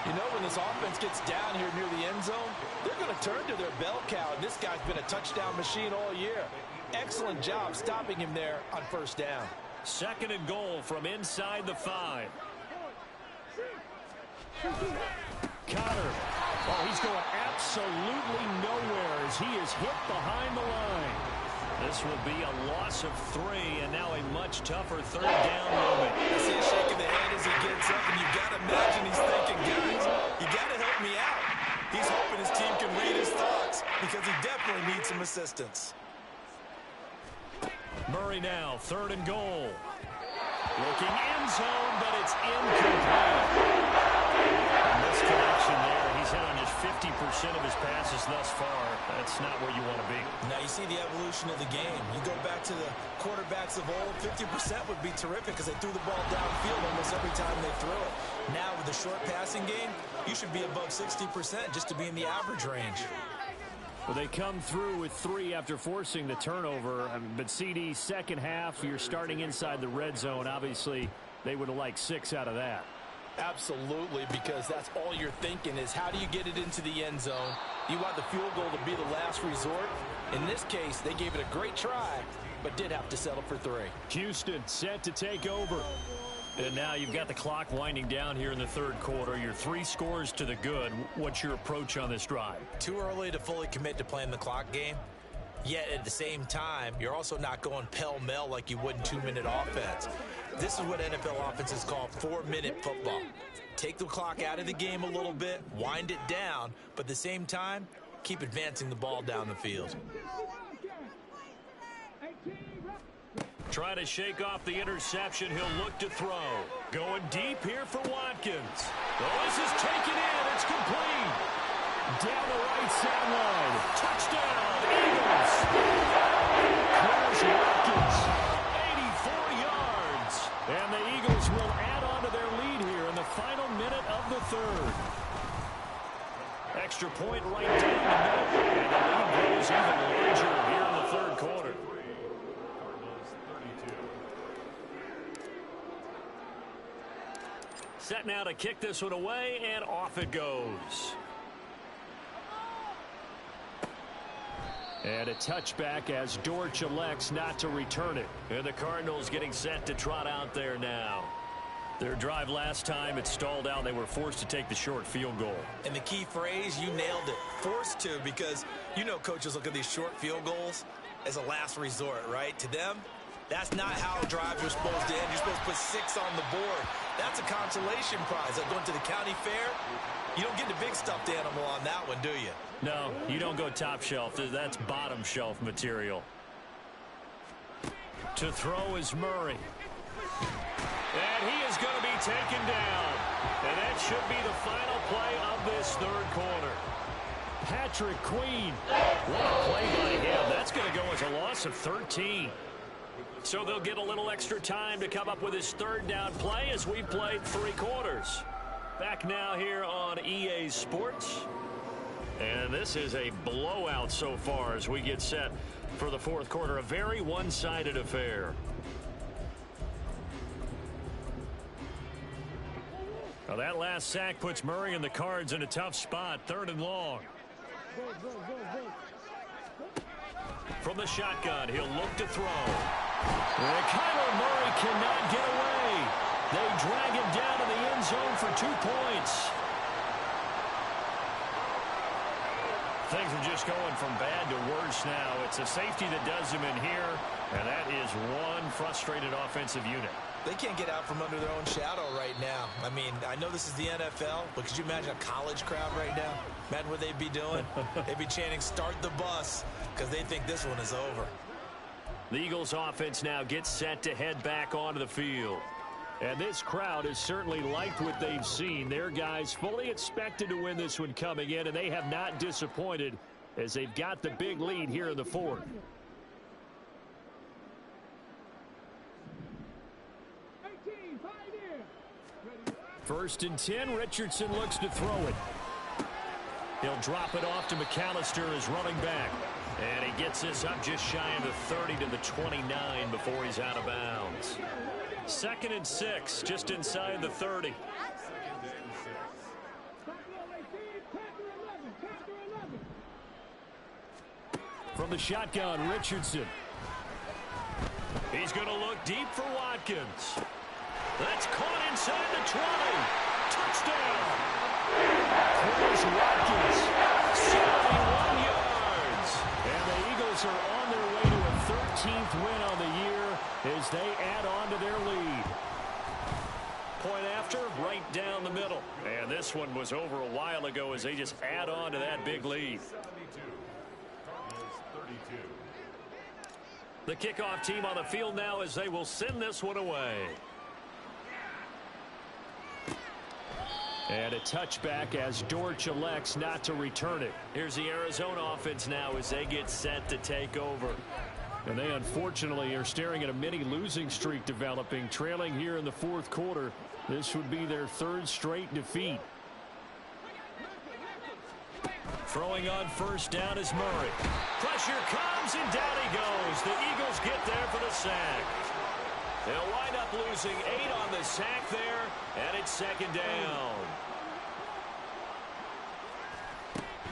You know, when this offense gets down here near the end zone, they're going to turn to their bell cow. And this guy's been a touchdown machine all year. Excellent job stopping him there on 1st down. 2nd and goal from inside the 5. Connor. Oh, he's going absolutely nowhere as he is hit behind the line. This will be a loss of 3, and now a much tougher 3rd down moment. I see a shake of the head as he gets up, and you got to imagine he's thinking, guys, you got to help me out. He's hoping his team can read his thoughts because he definitely needs some assistance. Murray now, 3rd and goal. Looking end zone, but it's incomplete. And this connection there, he's hit on just 50% of his passes thus far. That's not where you want to be. Now you see the evolution of the game. You go back to the quarterbacks of old, 50% would be terrific because they threw the ball downfield almost every time they threw it. Now with the short passing game, you should be above 60% just to be in the average range. Well, they come through with 3 after forcing the turnover. But CD, 2nd half, you're starting inside the red zone. Obviously, they would have liked 6 out of that. Absolutely, because that's all you're thinking is how do you get it into the end zone? You want the field goal to be the last resort. In this case, they gave it a great try, but did have to settle for 3. Houston set to take over. And now you've got the clock winding down here in the third quarter. You're 3 scores to the good. What's your approach on this drive? Too early to fully commit to playing the clock game. Yet at the same time, you're also not going pell-mell like you would in 2-minute offense. This is what NFL offenses call 4-minute football. Take the clock out of the game a little bit, wind it down, but at the same time, keep advancing the ball down the field. Trying to shake off the interception. He'll look to throw. Going deep here for Watkins. Oh, this is taken in. It's complete. Down the right sideline. Touchdown, Eagles. Clears Watkins. 84 yards. And the Eagles will add on to their lead here in the final minute of the third. Extra point right down the middle. And the lead grows even larger here in the third quarter. Set now to kick this one away, and off it goes. And a touchback as Dortch elects not to return it. And the Cardinals getting set to trot out there now. Their drive last time, it stalled out. They were forced to take the short field goal. And the key phrase, you nailed it. Forced to, because you know coaches look at these short field goals as a last resort, right? To them, that's not how drives are supposed to end. You're supposed to put 6 on the board. That's a consolation prize. Like going to the county fair, you don't get the big stuffed animal on that one, do you? No, you don't go top shelf. That's bottom shelf material. To throw is Murray. And he is going to be taken down. And that should be the final play of this third quarter. Patrick Queen. What a play by him. That's going to go as a loss of 13. So they'll get a little extra time to come up with his third down play as we played 3 quarters. Back now here on EA Sports. And this is a blowout so far as we get set for the fourth quarter. A very one-sided affair. Now that last sack puts Murray and the Cards in a tough spot. 3rd and long. From the shotgun, he'll look to throw. And Kyler Murray cannot get away. They drag him down to the end zone for 2 points. Things are just going from bad to worse now. It's a safety that does him in here, and that is one frustrated offensive unit. They can't get out from under their own shadow right now. I mean, I know this is the NFL, but could you imagine a college crowd right now? Imagine what they'd be doing. They'd be chanting, "Start the bus," because they think this one is over. The Eagles offense now gets set to head back onto the field. And this crowd has certainly liked what they've seen. Their guys fully expected to win this one coming in, and they have not disappointed as they've got the big lead here in the fourth. First and 10, Richardson looks to throw it. He'll drop it off to McAllister as running back. And he gets this up just shy of the 30 to the 29 before he's out of bounds. 2nd and 6, just inside the 30. From the shotgun, Richardson. He's going to look deep for Watkins. That's caught inside the 20. Touchdown. Here's Watkins. 71 yards. And the Eagles are on their way to a 13th win on the year as they add on to their lead. Point after, right down the middle. And this one was over a while ago as they just add on to that big lead. The kickoff team on the field now as they will send this one away. And a touchback as Dortch elects not to return it. Here's the Arizona offense now as they get set to take over. And they unfortunately are staring at a mini losing streak developing, trailing here in the fourth quarter. This would be their 3rd straight defeat. Throwing on first down is Murray. Pressure comes and down he goes. The Eagles get there for the sack. They'll wind up losing 8 on the sack there, and it's 2nd down.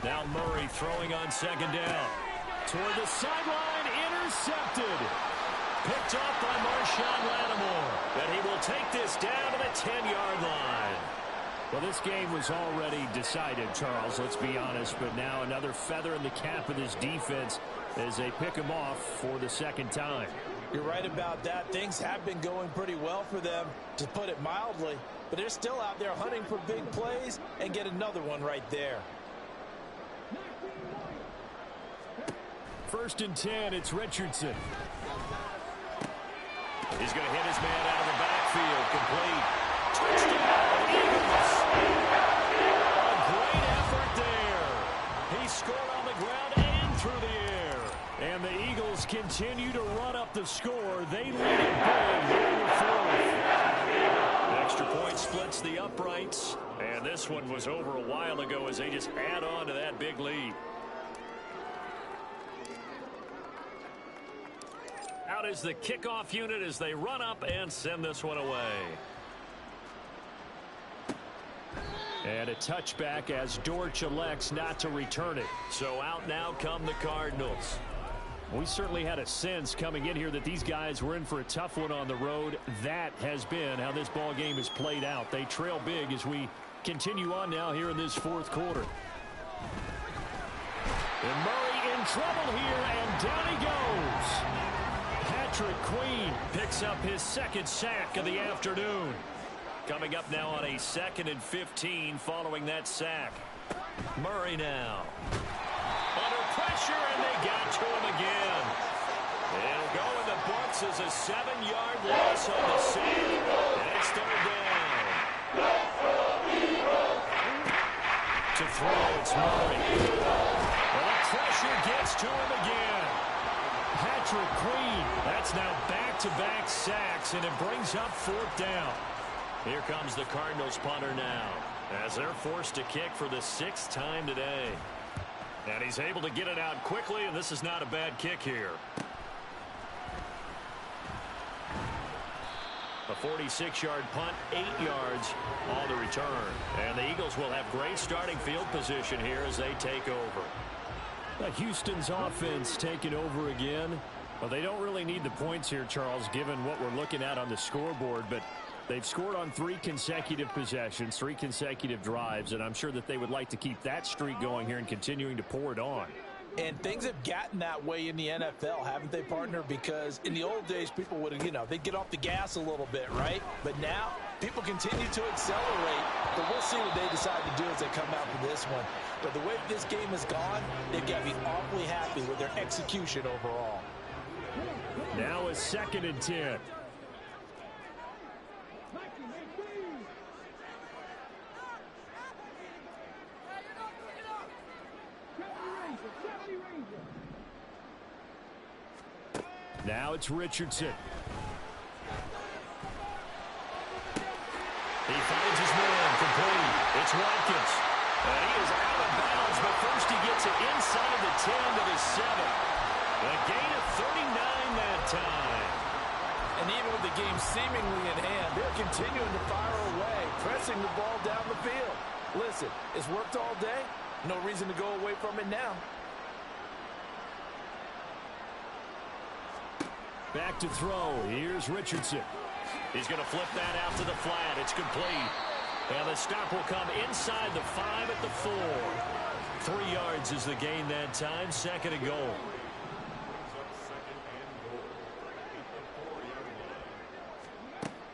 Now Murray throwing on 2nd down. Toward the sideline, intercepted. picked off by Marshawn Lattimore. And he will take this down to the 10-yard line. Well, this game was already decided, Charles, let's be honest. But now another feather in the cap of this defense as they pick him off for the second time. You're right about that. Things have been going pretty well for them, to put it mildly. But they're still out there hunting for big plays and get another one right there. 1st and 10, it's Richardson. He's going to hit his man out of the backfield. Complete. Touchdown, Eagles. A great effort there. He scored on the ground and through the air. And the Eagles continue to run up the score. They lead it big here in the 4th. Extra point splits the uprights. And this one was over a while ago as they just add on to that big lead. Out is the kickoff unit as they run up and send this one away. And a touchback as Dortch elects not to return it. So out now come the Cardinals. We certainly had a sense coming in here that these guys were in for a tough one on the road. That has been how this ball game has played out. They trail big as we continue on now here in this 4th quarter. And Murray in trouble here, and down he goes. Patrick Queen picks up his 2nd sack of the afternoon. Coming up now on a 2nd and 15 following that sack. Murray now. Under pressure, and they got to him again. It'll go in the books as a 7-yard loss on the sack. And it's 3rd down. To throw, it's Murray. Well, the pressure gets to him again. Patrick Queen. That's now back-to-back sacks, and it brings up 4th down. Here comes the Cardinals punter now as they're forced to kick for the 6th time today. And he's able to get it out quickly, and this is not a bad kick here. A 46-yard punt, 8 yards on the return. And the Eagles will have great starting field position here as they take over. Houston's offense taking over again. Well, they don't really need the points here, Charles, given what we're looking at on the scoreboard, but they've scored on 3 consecutive possessions, 3 consecutive drives, and I'm sure that they would like to keep that streak going here and continuing to pour it on. And things have gotten that way in the NFL, haven't they, partner? Because in the old days, people would have, they'd get off the gas a little bit, right? But now, people continue to accelerate. But we'll see what they decide to do as they come out for this one. But the way this game has gone, they've got to be awfully happy with their execution overall. Now a 2nd and 10. Now it's Richardson. He finds his man complete. It's Watkins. And he is out of bounds, but first he gets it inside the 10 to the 7. A gain of 39 that time. And even with the game seemingly in hand, they're continuing to fire away, pressing the ball down the field. Listen, it's worked all day. No reason to go away from it now. Back to throw. Here's Richardson. He's going to flip that out to the flat. It's complete. And the stop will come inside the 5 at the 4. 3 yards is the gain that time. 2nd and goal.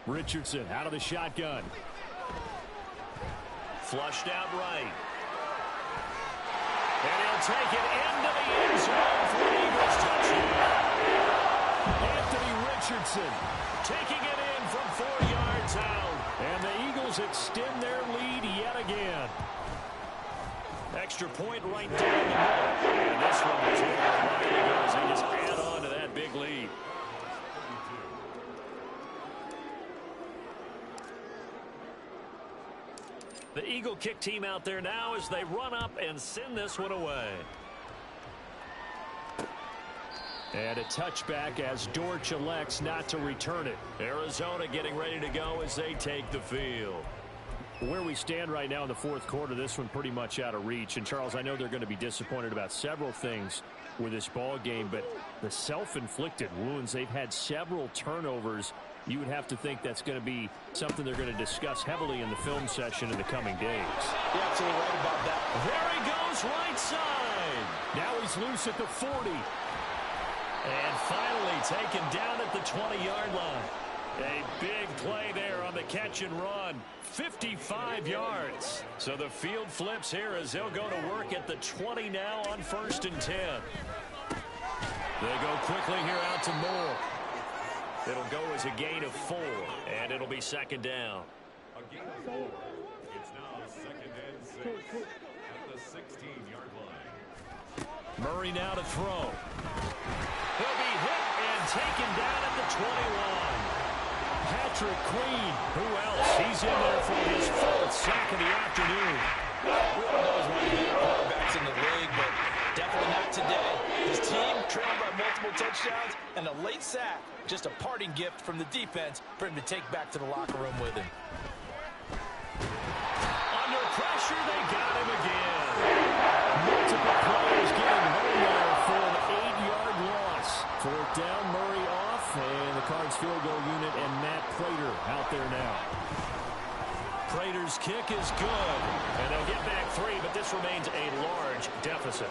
Richardson out of the shotgun. Flushed out right. And he'll take it into the end zone for an Eagles touchdown. Anthony Richardson taking it in from 4 yards out. And the Eagles extend their lead yet again. Extra point right down the middle. And this one was over a while ago as they just add on to that big lead. The Eagle kick team out there now as they run up and send this one away. And a touchback as Dortch elects not to return it. Arizona getting ready to go as they take the field. Where we stand right now in the 4th quarter, this one pretty much out of reach. And, Charles, I know they're going to be disappointed about several things with this ball game, but the self-inflicted wounds, they've had several turnovers. You would have to think that's going to be something they're going to discuss heavily in the film session in the coming days. You're absolutely right about that. There he goes, right side. Now he's loose at the 40. And finally taken down at the 20-yard line. A big play there on the catch and run. 55 yards. So the field flips here as they'll go to work at the 20 now on 1st and 10. They go quickly here out to Moore. It'll go as a gain of 4, and it'll be 2nd down. A gain of 4. It's now 2nd and 6 at the 16-yard line. Murray now to throw. He'll be hit and taken down at the 21. Patrick Queen, who else? He's in there for his 4th sack of the afternoon. We all know he's one of the better quarterbacks in the league, but definitely not today. His team trailed by multiple touchdowns, and a late sack, just a parting gift from the defense for him to take back to the locker room with him. Under pressure, they got him again. Multiple players getting home there for an 8-yard loss. 4th down, Murray off, and the Cards field goal unit and Matt Prater out there now. Prater's kick is good, and they'll get back 3, but this remains a large deficit.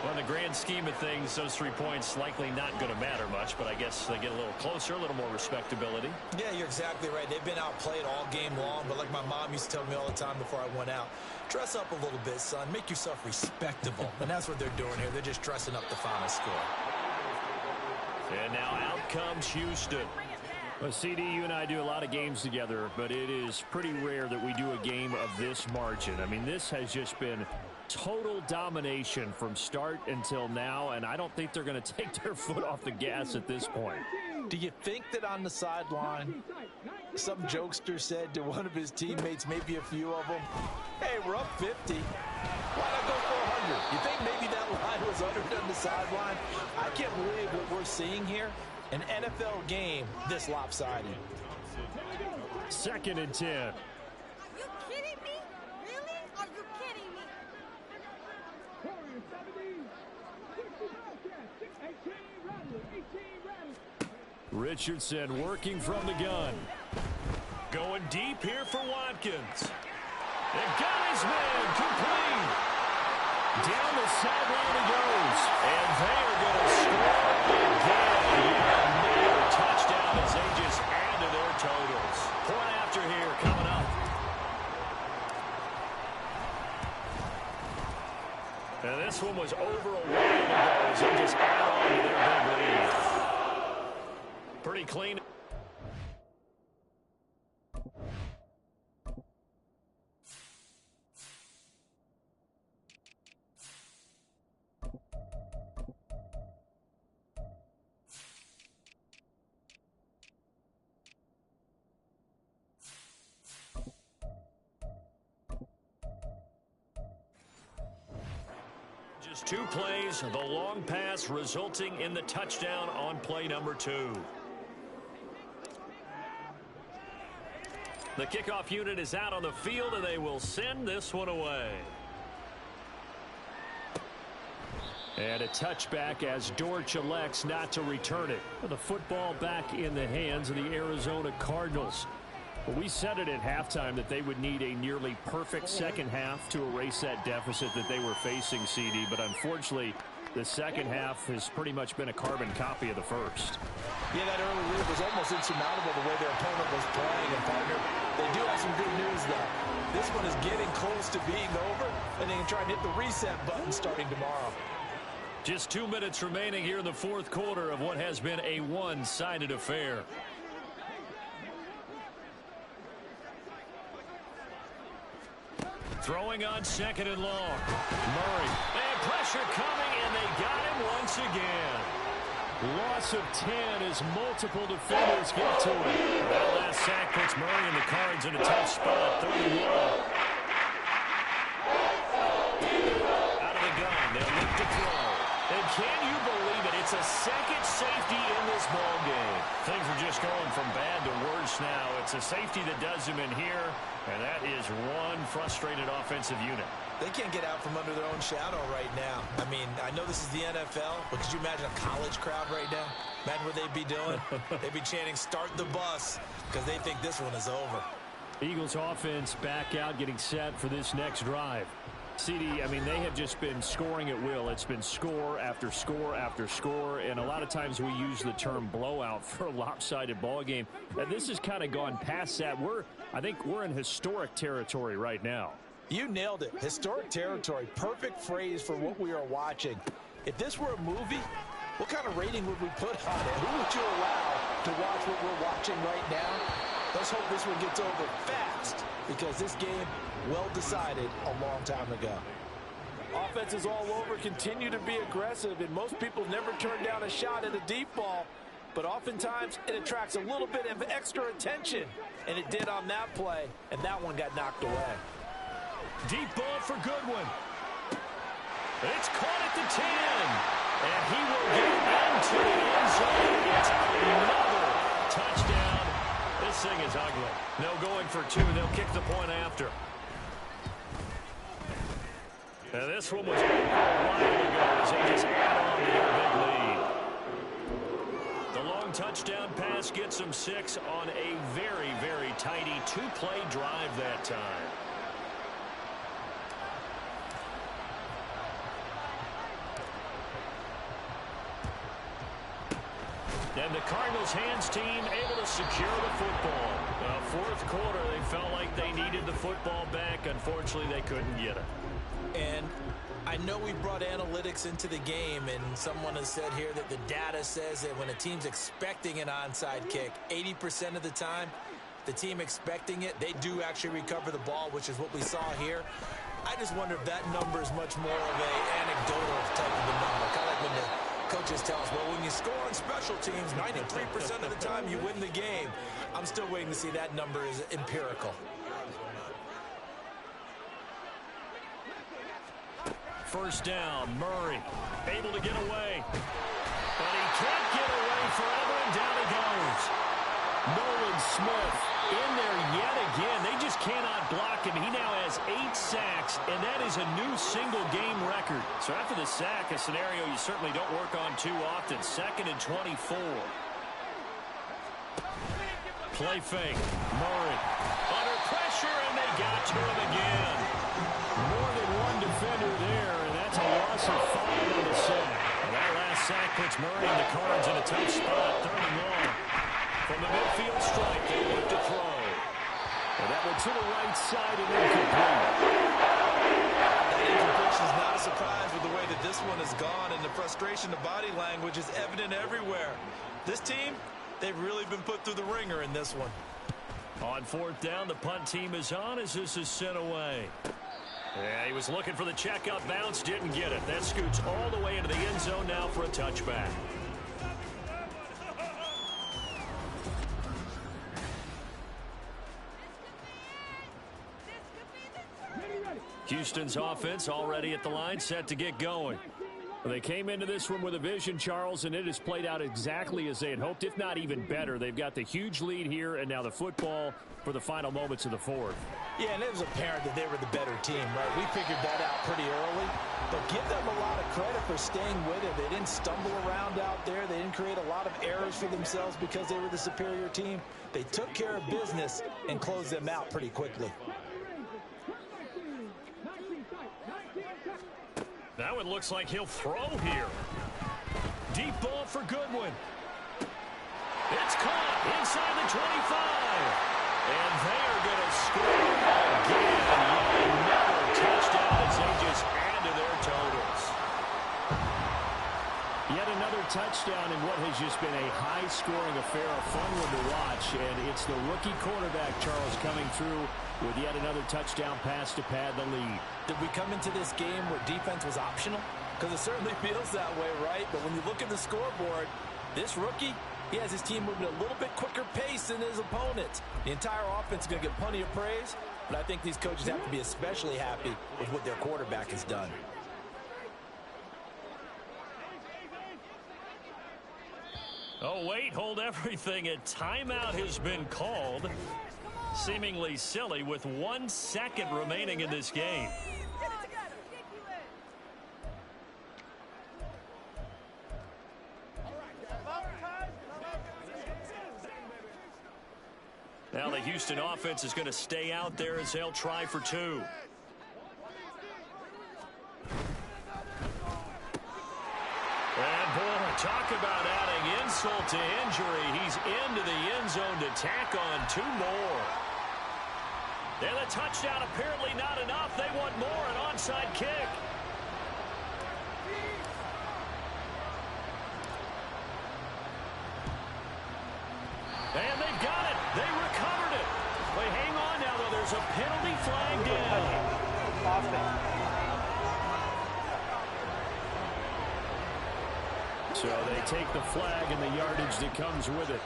Well, in the grand scheme of things, those 3 points likely not going to matter much, but I guess they get a little closer, a little more respectability. Yeah, you're exactly right. They've been outplayed all game long, but like my mom used to tell me all the time before I went out, dress up a little bit, son. Make yourself respectable. And that's what they're doing here. They're just dressing up the final score. And now out comes Houston. Well, CD, you and I do a lot of games together, but it is pretty rare that we do a game of this margin. I mean, this has just been total domination from start until now, and I don't think they're going to take their foot off the gas at this point. Do you think that on the sideline, some jokester said to one of his teammates, maybe a few of them, hey, we're up 50. Why not go for 100? You think maybe that line was uttered on the sideline? I can't believe what we're seeing here. An NFL game this lopsided. 2nd and 10. You kidding me? Really? Are you kidding me? Richardson working from the gun. Going deep here for Watkins. They got his man complete. Down the sideline he goes. And they are going to score again. Another touchdown as they just add to their totals. Point after here coming up. And this one was over a while ago as they just add on to their big lead. Pretty clean. Just 2 plays, the long pass resulting in the touchdown on play number 2. The kickoff unit is out on the field, and they will send this one away. And a touchback as Dortch elects not to return it. The football back in the hands of the Arizona Cardinals. Well, we said it at halftime that they would need a nearly perfect second half to erase that deficit that they were facing, CD. But unfortunately, the second half has pretty much been a carbon copy of the first. Yeah, that early lead was almost insurmountable the way their opponent was playing. And, partner, they do have some good news, though. This one is getting close to being over, and they can try and hit the reset button starting tomorrow. Just 2 minutes remaining here in the 4th quarter of what has been a one-sided affair. Throwing on 2nd and long. Murray. And pressure coming, and they got him once again. Loss of 10 as multiple defenders get to it. That last sack puts Murray and the Cards in a tough spot. 3-1. Out of the gun. They'll look to throw. And can you believe it? It's a second safety in this ball game. Things are just going from bad to worse now. It's a safety that does them in here, and that is one frustrated offensive unit. They can't get out from under their own shadow right now. I mean, I know this is the NFL, but could you imagine a college crowd right now? Imagine what they'd be doing. They'd be chanting, "Start the bus," because they think this one is over. Eagles offense back out, getting set for this next drive. CD, I mean, they have just been scoring at will. It's been score after score after score, and a lot of times we use the term blowout for a lopsided ball game. And this has kind of gone past that. I think we're in historic territory right now. You nailed it. Historic territory. Perfect phrase for what we are watching. If this were a movie, what kind of rating would we put on it? Who would you allow to watch what we're watching right now? Let's hope this one gets over fast, because this game, well decided a long time ago. Offenses all over continue to be aggressive, and most people never turn down a shot at a deep ball, but oftentimes it attracts a little bit of extra attention, and it did on that play, and that one got knocked away. Deep ball for Goodwin. It's caught at the 10, and he will get into the end zone. It's another touchdown. This thing is ugly. No going for two. They'll kick the point after. And this one was a while ago as they just add on to their big lead. The long touchdown pass gets them 6 on a very, very tidy 2-play drive that time. And the Cardinals hands team able to secure the football. Fourth quarter, they felt like they needed the football back. Unfortunately, they couldn't get it. And I know we brought analytics into the game, and someone has said here that the data says that when a team's expecting an onside kick, 80% of the time, the team expecting it, they do actually recover the ball, which is what we saw here. I just wonder if that number is much more of an anecdotal type of a number. Kind of like when the coaches tell us, well, when you score on special teams, 93% of the time you win the game. I'm still waiting to see that number is empirical. First down, Murray able to get away. But he can't get away forever, and down he goes. Nolan Smith in there yet again. They just cannot block him. He now has 8 sacks, and that is a new single-game record. So after the sack, a scenario you certainly don't work on too often. 2nd and 24. Play fake. Murray under pressure, and they got to him again. More than one defender there, and that's a loss of 5 on the sack. And that last sack puts Murray and the Cards in a tough spot. 3rd and long. From the midfield stripe, they look to throw. And that one to the right side and incomplete. That incompletion is not a surprise with the way that this one has gone, and the frustration, the body language is evident everywhere. This team, they've really been put through the ringer in this one. On 4th down, the punt team is on as this is sent away. Yeah, he was looking for the checkout bounce, didn't get it. That scoots all the way into the end zone now for a touchback. Houston's offense already at the line, set to get going. Well, they came into this one with a vision, Charles, and it has played out exactly as they had hoped, if not even better. They've got the huge lead here, and now the football for the final moments of the 4th. Yeah, and it was apparent that they were the better team, right? We figured that out pretty early, but give them a lot of credit for staying with it. They didn't stumble around out there. They didn't create a lot of errors for themselves because they were the superior team. They took care of business and closed them out pretty quickly. Now it looks like he'll throw here. Deep ball for Goodwin. It's caught inside the 25. And they are going to score again. Yet another touchdown as they just add to their totals. Yet another touchdown in what has just been a high-scoring affair, a fun one to watch. And it's the rookie quarterback, Charles, coming through with yet another touchdown pass to pad the lead. Did we come into this game where defense was optional? Because it certainly feels that way, right? But when you look at the scoreboard, this rookie, he has his team moving at a little bit quicker pace than his opponents. The entire offense is going to get plenty of praise, but I think these coaches have to be especially happy with what their quarterback has done. Oh, wait, hold everything. A timeout has been called. Seemingly silly with 1 second remaining in this game. Houston offense is going to stay out there as they'll try for two. And, boy, talk about adding insult to injury. He's into the end zone to tack on two more. And the touchdown apparently not enough. They want more, an onside kick. And they've got it. They recovered it. But hang on now, though. There's a penalty flag down. So they take the flag and the yardage that comes with it.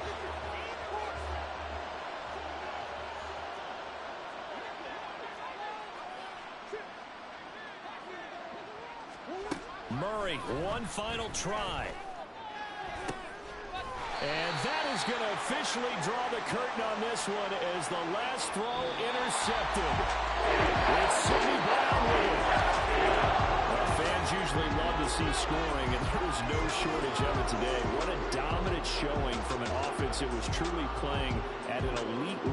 Murray, one final try. And that is going to officially draw the curtain on this one as the last throw intercepted. It's Sidney Brown with it. Well, fans usually love to see scoring, and there was no shortage of it today. What a dominant showing from an offense that was truly playing at an elite level.